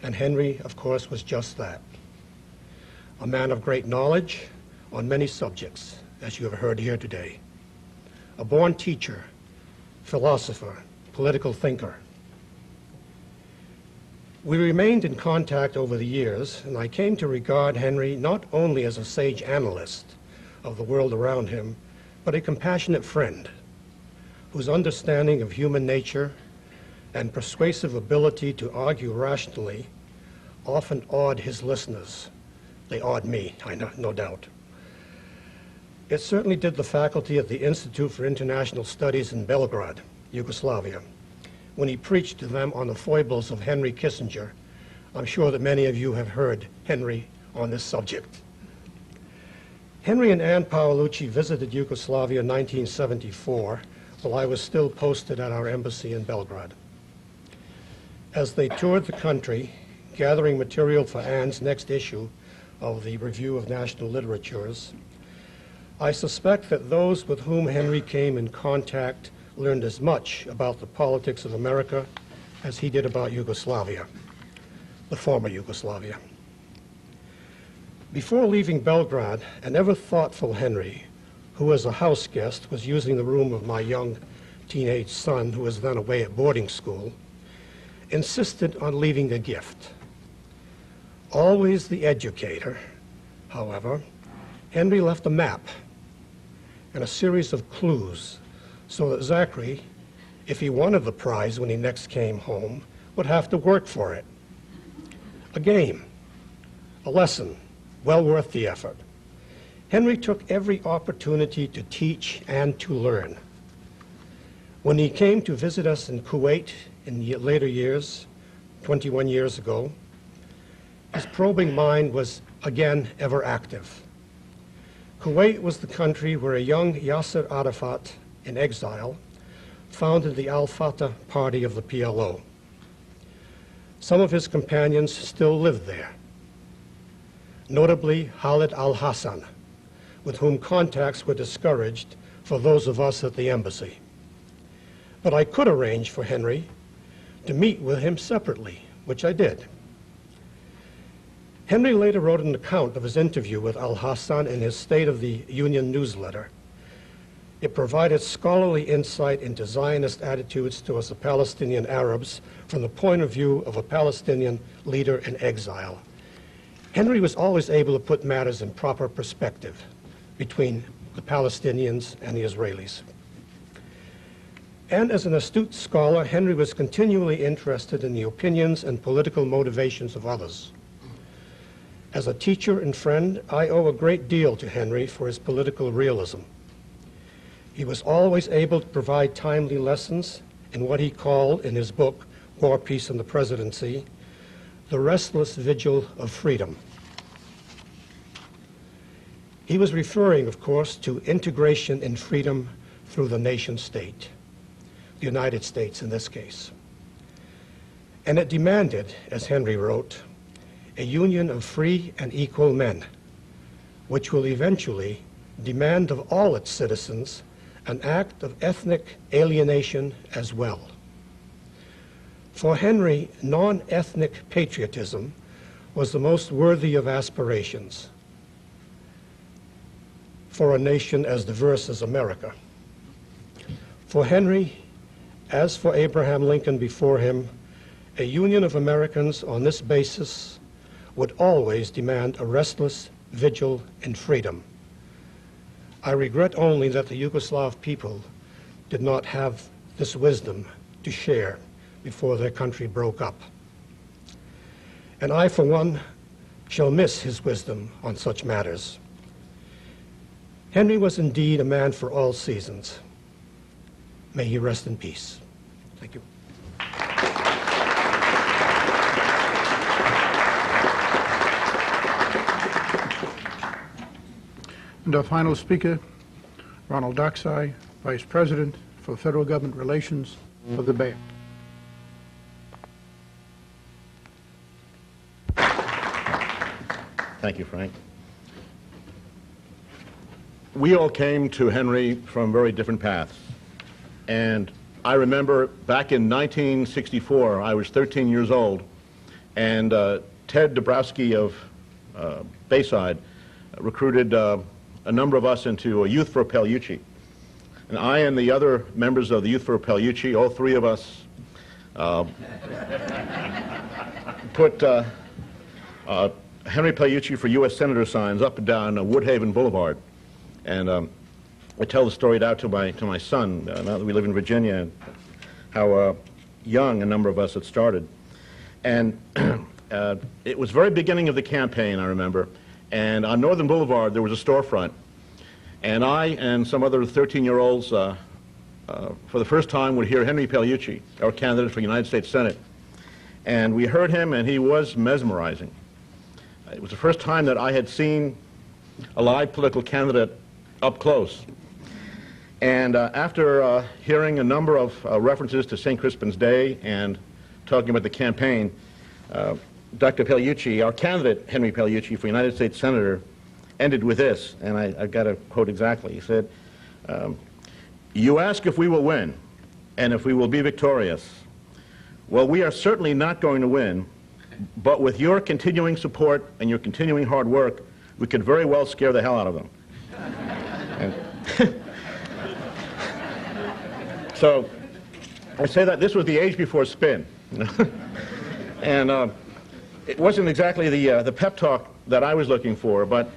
And Henry, of course, was just that. A man of great knowledge on many subjects, as you have heard here today. A born teacher, philosopher, political thinker. We remained in contact over the years, and I came to regard Henry not only as a sage analyst of the world around him, but a compassionate friend whose understanding of human nature and persuasive ability to argue rationally often awed his listeners. They awed me, no doubt. It certainly did the faculty at the Institute for International Studies in Belgrade, Yugoslavia, when he preached to them on the foibles of Henry Kissinger. I'm sure that many of you have heard Henry on this subject. Henry and Anne Paolucci visited Yugoslavia in 1974 while I was still posted at our embassy in Belgrade. As they toured the country, gathering material for Anne's next issue of the Review of National Literatures, I suspect that those with whom Henry came in contact learned as much about the politics of America as he did about Yugoslavia, the former Yugoslavia. Before leaving Belgrade, an ever thoughtful Henry, who as a house guest was using the room of my young teenage son, who was then away at boarding school, insisted on leaving a gift. Always the educator, however, Henry left a map and a series of clues so that Zachary, if he wanted the prize when he next came home, would have to work for it. A game, a lesson, well worth the effort. Henry took every opportunity to teach and to learn. When he came to visit us in Kuwait in the later years, 21 years ago, his probing mind was again ever active. Kuwait was the country where a young Yasser Arafat, in exile, founded the Al-Fatah party of the PLO. Some of his companions still lived there, notably Khalid al-Hassan, with whom contacts were discouraged for those of us at the embassy. But I could arrange for Henry to meet with him separately, which I did. Henry later wrote an account of his interview with al-Hassan in his State of the Union newsletter. It provided scholarly insight into Zionist attitudes towards the Palestinian Arabs from the point of view of a Palestinian leader in exile. Henry was always able to put matters in proper perspective between the Palestinians and the Israelis. And as an astute scholar, Henry was continually interested in the opinions and political motivations of others. As a teacher and friend, I owe a great deal to Henry for his political realism. He was always able to provide timely lessons in what he called, in his book, War, Peace, and the Presidency, the restless vigil of freedom. He was referring, of course, to integration in freedom through the nation state, the United States in this case. And it demanded, as Henry wrote, a union of free and equal men, which will eventually demand of all its citizens an act of ethnic alienation as well. For Henry, non-ethnic patriotism was the most worthy of aspirations for a nation as diverse as America. For Henry, as for Abraham Lincoln before him, a union of Americans on this basis would always demand a restless vigil in freedom. I regret only that the Yugoslav people did not have this wisdom to share before their country broke up. And I, for one, shall miss his wisdom on such matters. Henry was indeed a man for all seasons. May he rest in peace. Thank you. And our final speaker, Ronald Docksai, Vice President for Federal Government Relations for the Bay. Thank you, Frank. We all came to Henry from very different paths. And I remember back in 1964, I was 13 years old, and Ted Dabrowski of Bayside recruited a number of us into a Youth for Paolucci. And I and the other members of the Youth for Paolucci, all three of us, put Henry Paolucci for U.S. Senator signs up and down Woodhaven Boulevard. And I tell the story out to my son, now that we live in Virginia, and how young a number of us had started. And it was very beginning of the campaign, I remember. And on Northern Boulevard, there was a storefront. And I and some other 13-year-olds, for the first time, would hear Henry Paolucci, our candidate for the United States Senate. And we heard him, and he was mesmerizing. It was the first time that I had seen a live political candidate up close. And after hearing a number of references to St. Crispin's Day and talking about the campaign, Dr. Paolucci, our candidate, Henry Paolucci, for United States Senator, ended with this, and I've got to quote exactly. He said, "You ask if we will win and if we will be victorious. Well, we are certainly not going to win, but with your continuing support and your continuing hard work, we could very well scare the hell out of them." So I say that this was the age before spin. And it wasn't exactly the pep talk that I was looking for, but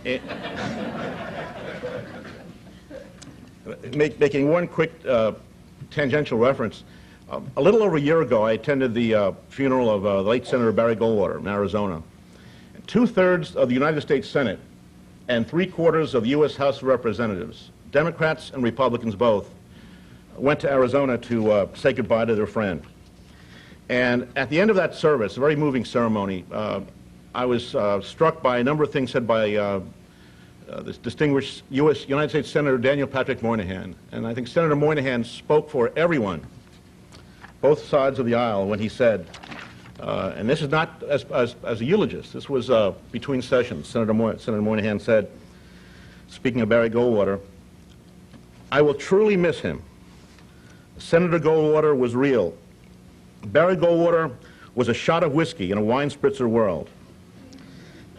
making one quick tangential reference. A little over a year ago, I attended the funeral of the late Senator Barry Goldwater in Arizona. 2/3 of the United States Senate and 3/4 of the U.S. House of Representatives, Democrats and Republicans both, went to Arizona to say goodbye to their friend. And at the end of that service, a very moving ceremony, I was struck by a number of things said by this distinguished United States Senator Daniel Patrick Moynihan. And I think Senator Moynihan spoke for everyone, both sides of the aisle, when he said, and this is not as a eulogist, this was between sessions, Senator Moynihan said, speaking of Barry Goldwater, "I will truly miss him. Senator Goldwater was real. Barry Goldwater was a shot of whiskey in a wine spritzer world."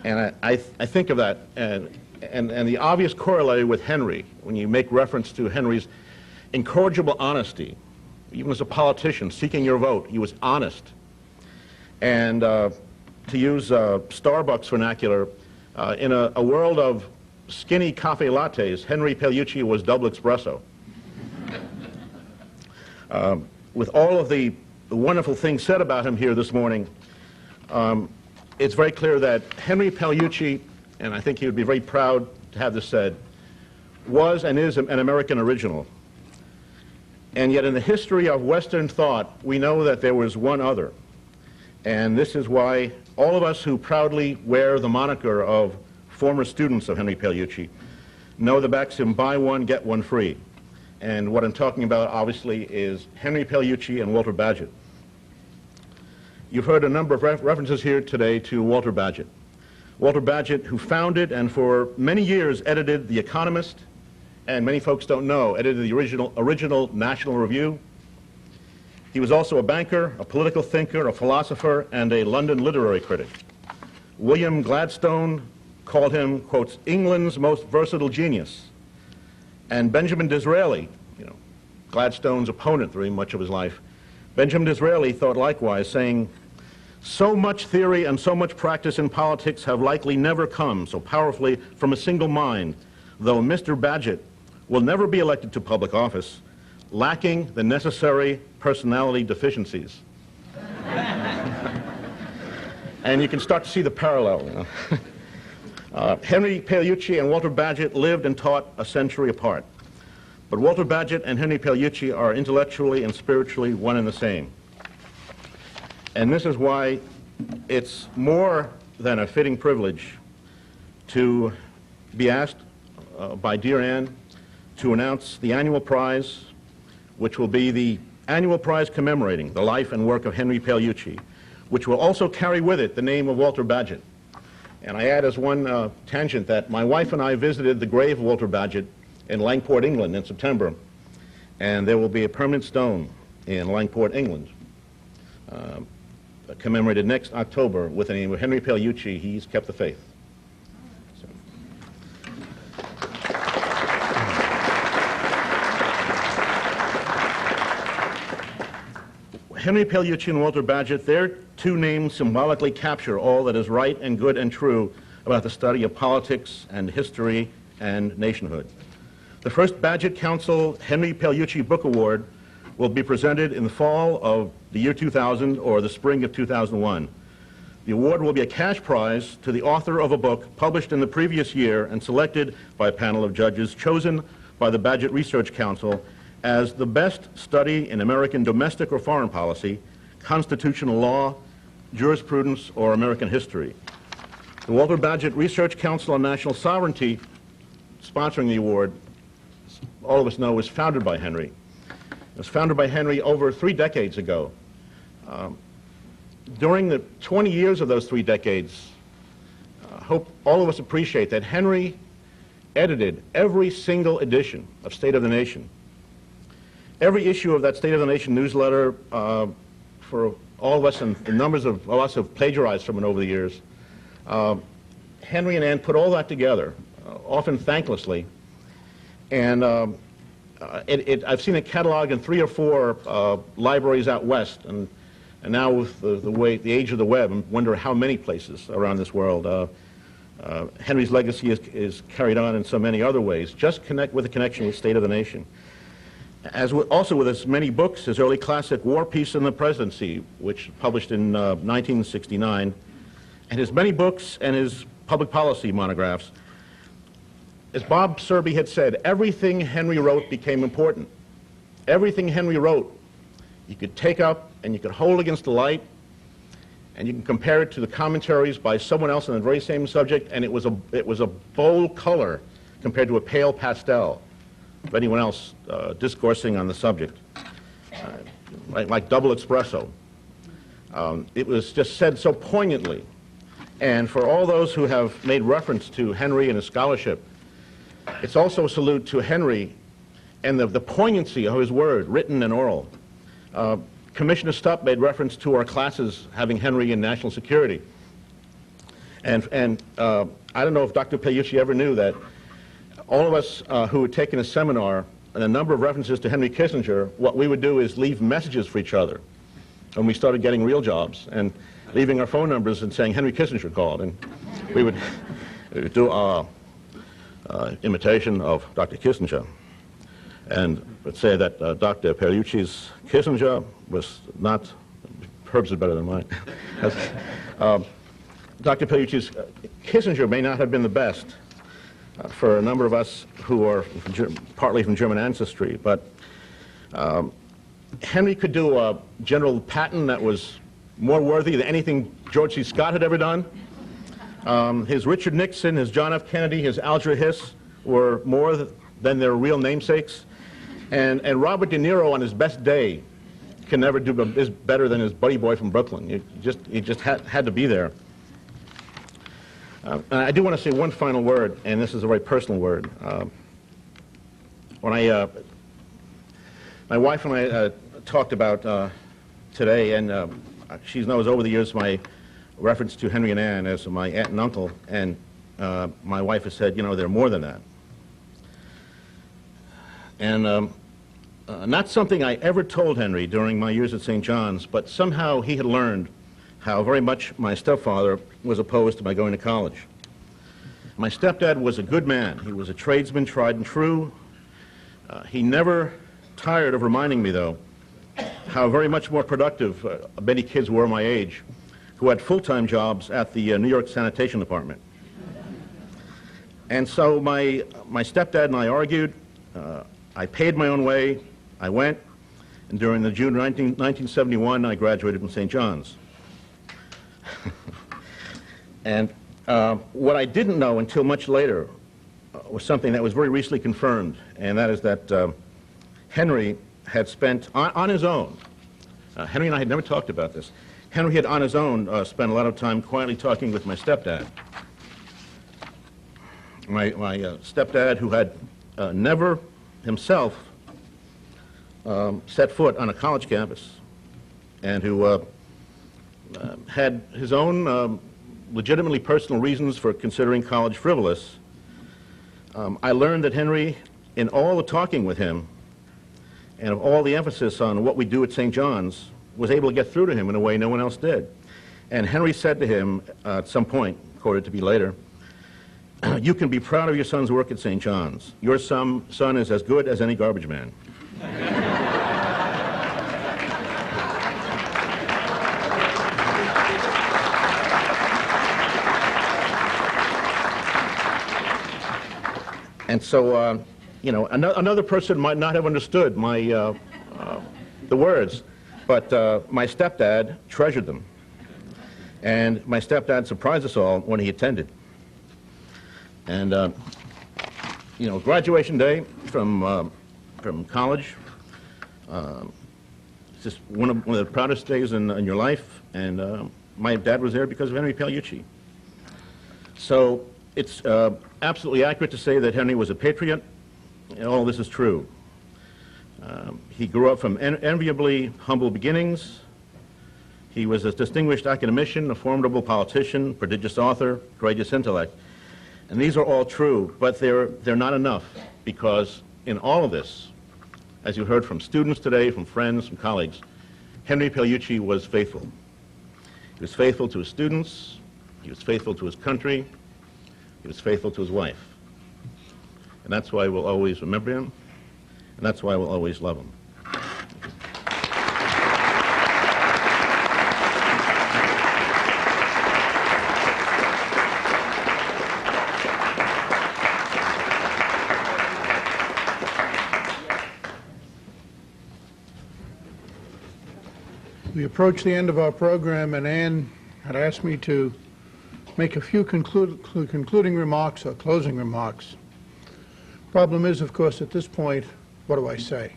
And I think of that, and the obvious corollary with Henry, when you make reference to Henry's incorrigible honesty, even as a politician seeking your vote, he was honest. And to use Starbucks vernacular, in a world of skinny cafe lattes, Henry Paolucci was double espresso. With all of the wonderful things said about him here this morning, it's very clear that Henry Paolucci, and I think he would be very proud to have this said, was and is an American original. And yet in the history of Western thought, we know that there was one other. And this is why all of us who proudly wear the moniker of former students of Henry Paolucci know the maxim, buy one, get one free. And what I'm talking about, obviously, is Henry Paolucci and Walter Bagehot. You've heard a number of references here today to Walter Bagehot. Walter Bagehot, who founded and for many years edited The Economist and many folks don't know, edited the original National Review. He was also a banker, a political thinker, a philosopher, and a London literary critic. William Gladstone called him, quotes, England's most versatile genius. And Benjamin Disraeli, Gladstone's opponent through much of his life, Benjamin Disraeli thought likewise, saying, so much theory and so much practice in politics have likely never come so powerfully from a single mind, though Mr. Bagehot will never be elected to public office, lacking the necessary personality deficiencies. And you can start to see the parallel. Henry Paolucci and Walter Bagehot lived and taught a century apart. But Walter Bagehot and Henry Paolucci are intellectually and spiritually one and the same. And this is why it's more than a fitting privilege to be asked by dear Anne to announce the annual prize, which will be the annual prize commemorating the life and work of Henry Paolucci, which will also carry with it the name of Walter Bagehot. And I add as one tangent that my wife and I visited the grave of Walter Bagehot in Langport, England in September, and there will be a permanent stone in Langport, England, commemorated next October with the name of Henry Paolucci. He's kept the faith. Henry Paolucci and Walter Bagehot, their two names symbolically capture all that is right and good and true about the study of politics and history and nationhood. The first Bagehot Council Henry Paolucci Book Award will be presented in the fall of the year 2000 or the spring of 2001. The award will be a cash prize to the author of a book published in the previous year and selected by a panel of judges chosen by the Bagehot Research Council as the best study in American domestic or foreign policy, constitutional law, jurisprudence, or American history. The Walter Bagehot Research Council on National Sovereignty, sponsoring the award, all of us know, was founded by Henry. It was founded by Henry over 3 decades ago. During the 20 years of those 3 decades, I hope all of us appreciate that Henry edited every single edition of State of the Nation. Every issue of that State of the Nation newsletter, for all of us, and the numbers of us have plagiarized from it over the years, Henry and Ann put all that together, often thanklessly, and I've seen it cataloged in 3 or 4 libraries out west, and now with the age of the web, I wonder how many places around this world. Henry's legacy is carried on in so many other ways, just with a connection with State of the Nation. Also with his many books, his early classic War, Peace, and the Presidency, which published in 1969, and his many books and his public policy monographs. As Bob Serby had said, everything Henry wrote became important. Everything Henry wrote, you could take up and you could hold against the light, and you can compare it to the commentaries by someone else on the very same subject, and it was a bold color compared to a pale pastel of anyone else discoursing on the subject, like double espresso. It was just said so poignantly. And for all those who have made reference to Henry and his scholarship, it's also a salute to Henry and the poignancy of his word, written and oral. Commissioner Stupp made reference to our classes having Henry in national security. And I don't know if Dr. Paolucci ever knew that all of us who had taken a seminar and a number of references to Henry Kissinger, what we would do is leave messages for each other. And we started getting real jobs and leaving our phone numbers and saying Henry Kissinger called. And we would do our imitation of Dr. Kissinger. And would say that Dr. Paolucci's Kissinger was not, Herb's is better than mine. Dr. Paolucci's Kissinger may not have been the best for a number of us who are partly from German ancestry, but Henry could do a General Patton that was more worthy than anything George C. Scott had ever done. His Richard Nixon, his John F. Kennedy, his Alger Hiss were more than their real namesakes. And Robert De Niro on his best day can never do is better than his buddy boy from Brooklyn. He just had to be there. And I do want to say one final word, and this is a very personal word. My wife and I talked about today, and she knows over the years my reference to Henry and Anne as my aunt and uncle, and my wife has said, you know, they're more than that. And not something I ever told Henry during my years at St. John's, but somehow he had learned how very much my stepfather was opposed to my going to college. My stepdad was a good man. He was a tradesman, tried and true. He never tired of reminding me, though, how very much more productive many kids were my age who had full-time jobs at the New York Sanitation Department. And so my stepdad and I argued. I paid my own way. I went, and during the June 1971, I graduated from St. John's. And what I didn't know until much later was something that was very recently confirmed, and that is that Henry had spent, on his own, Henry and I had never talked about this, Henry had on his own spent a lot of time quietly talking with my stepdad. My stepdad, who had never himself set foot on a college campus, and who had his own legitimately personal reasons for considering college frivolous, I learned that Henry, in all the talking with him, and of all the emphasis on what we do at St. John's, was able to get through to him in a way no one else did. And Henry said to him at some point, quoted to me later, "You can be proud of your son's work at St. John's. Your son is as good as any garbage man." And so, you know, another person might not have understood the words, but my stepdad treasured them. And my stepdad surprised us all when he attended. And, you know, graduation day from college, it's just one of the proudest days in your life, and my dad was there because of Henry Paolucci. So it's absolutely accurate to say that Henry was a patriot, and all this is true. He grew up from enviably humble beginnings. He was a distinguished academician, a formidable politician, prodigious author, courageous intellect. And these are all true, but they're not enough, because in all of this, as you heard from students today, from friends, from colleagues, Henry Paolucci was faithful. He was faithful to his students, he was faithful to his country, he was faithful to his wife. And that's why we'll always remember him, and that's why we'll always love him. We approached the end of our program, and Anne had asked me to make a few concluding remarks or closing remarks. Problem is, of course, at this point, what do I say?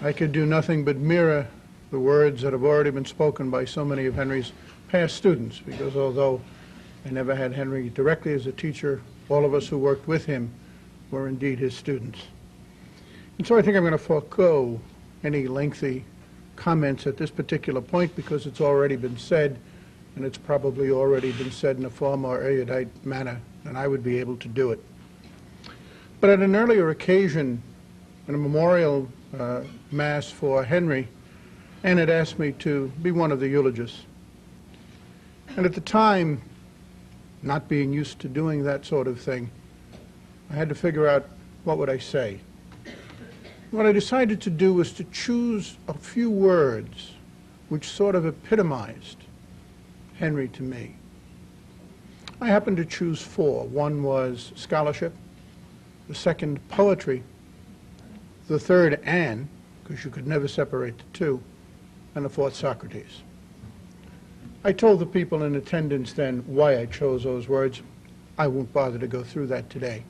I could do nothing but mirror the words that have already been spoken by so many of Henry's past students, because although I never had Henry directly as a teacher, all of us who worked with him were indeed his students. And so I think I'm going to forego any lengthy comments at this particular point, because it's already been said, and it's probably already been said in a far more erudite manner than I would be able to do it. But at an earlier occasion, in a memorial mass for Henry, Anne had asked me to be one of the eulogists. And at the time, not being used to doing that sort of thing, I had to figure out what would I say. What I decided to do was to choose a few words which sort of epitomized Henry to me. I happened to choose four. One was scholarship, the second poetry, the third Anne, because you could never separate the two, and the fourth Socrates. I told the people in attendance then why I chose those words. I won't bother to go through that today.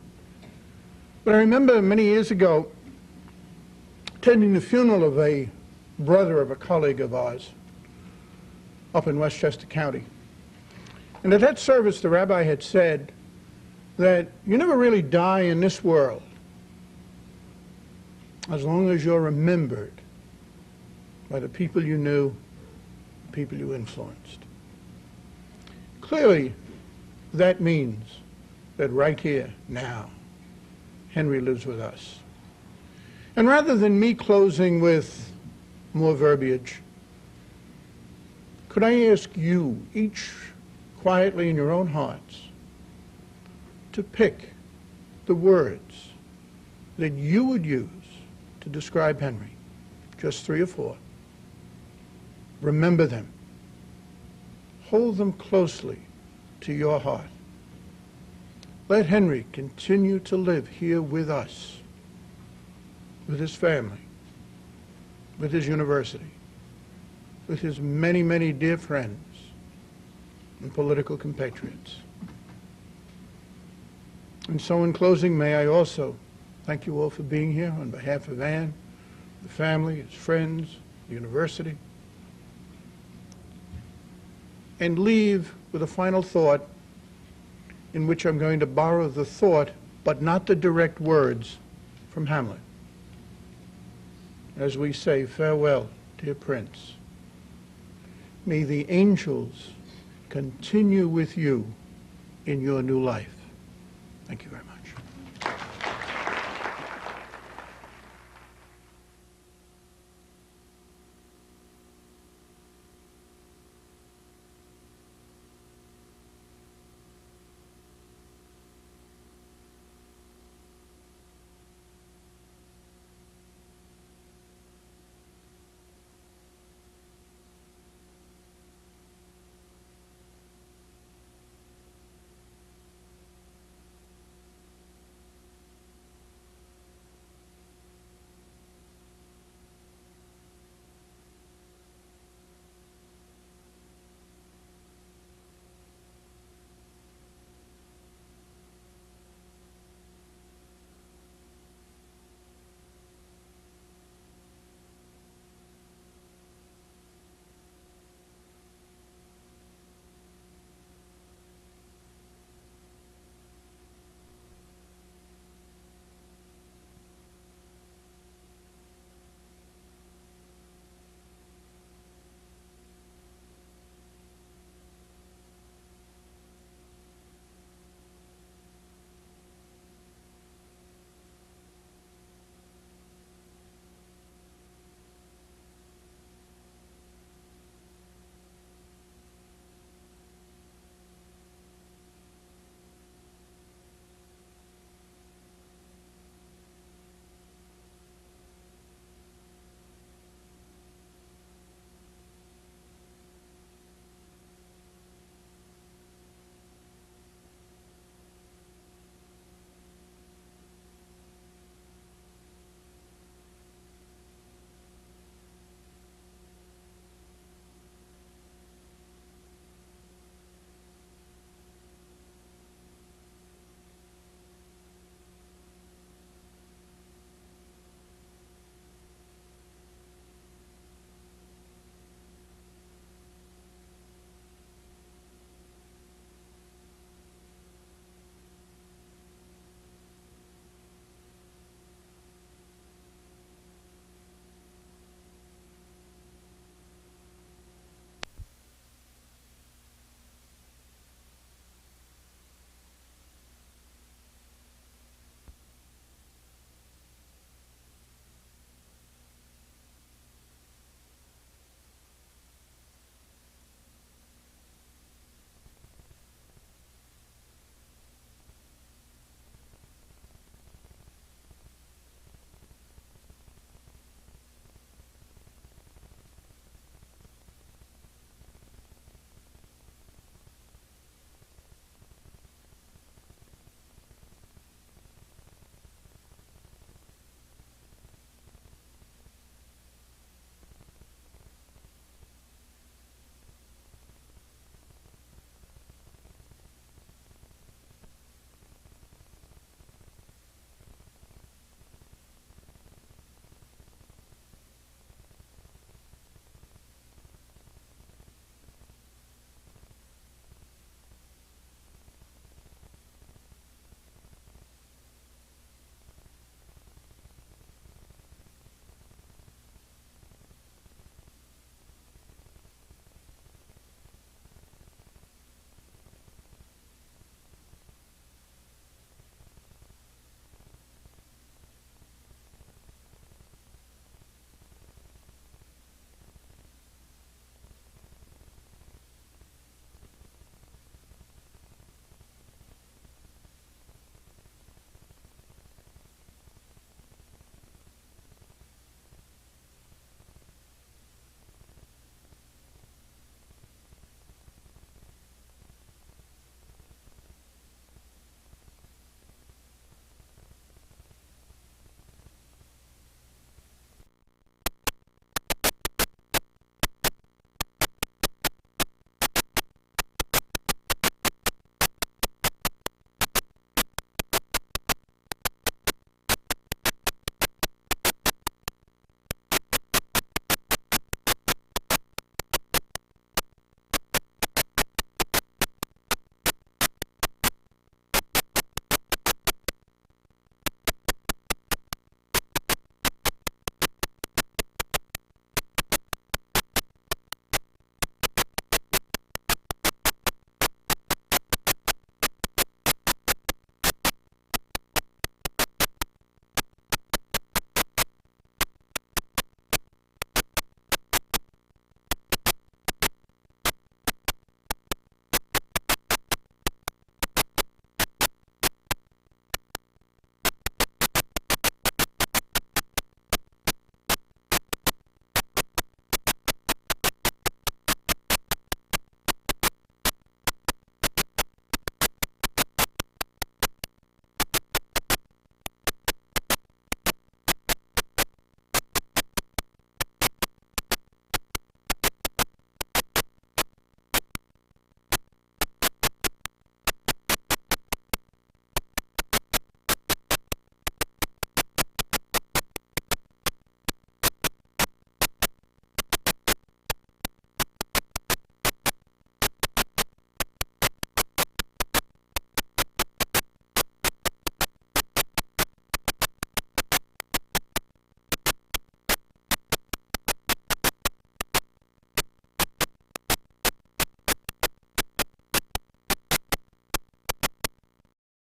But I remember many years ago attending the funeral of a brother of a colleague of ours up in Westchester County. And at that service, the rabbi had said that you never really die in this world as long as you're remembered by the people you knew, the people you influenced. Clearly, that means that right here, now, Henry lives with us. And rather than me closing with more verbiage, could I ask you, each quietly in your own hearts, to pick the words that you would use to describe Henry, just 3 or 4. Remember them. Hold them closely to your heart. Let Henry continue to live here with us, with his family, with his university, with his many, many dear friends and political compatriots. And so in closing, may I also thank you all for being here on behalf of Ann, the family, his friends, the university, and leave with a final thought in which I'm going to borrow the thought, but not the direct words, from Hamlet. As we say, farewell, dear Prince. May the angels continue with you in your new life. Thank you very much.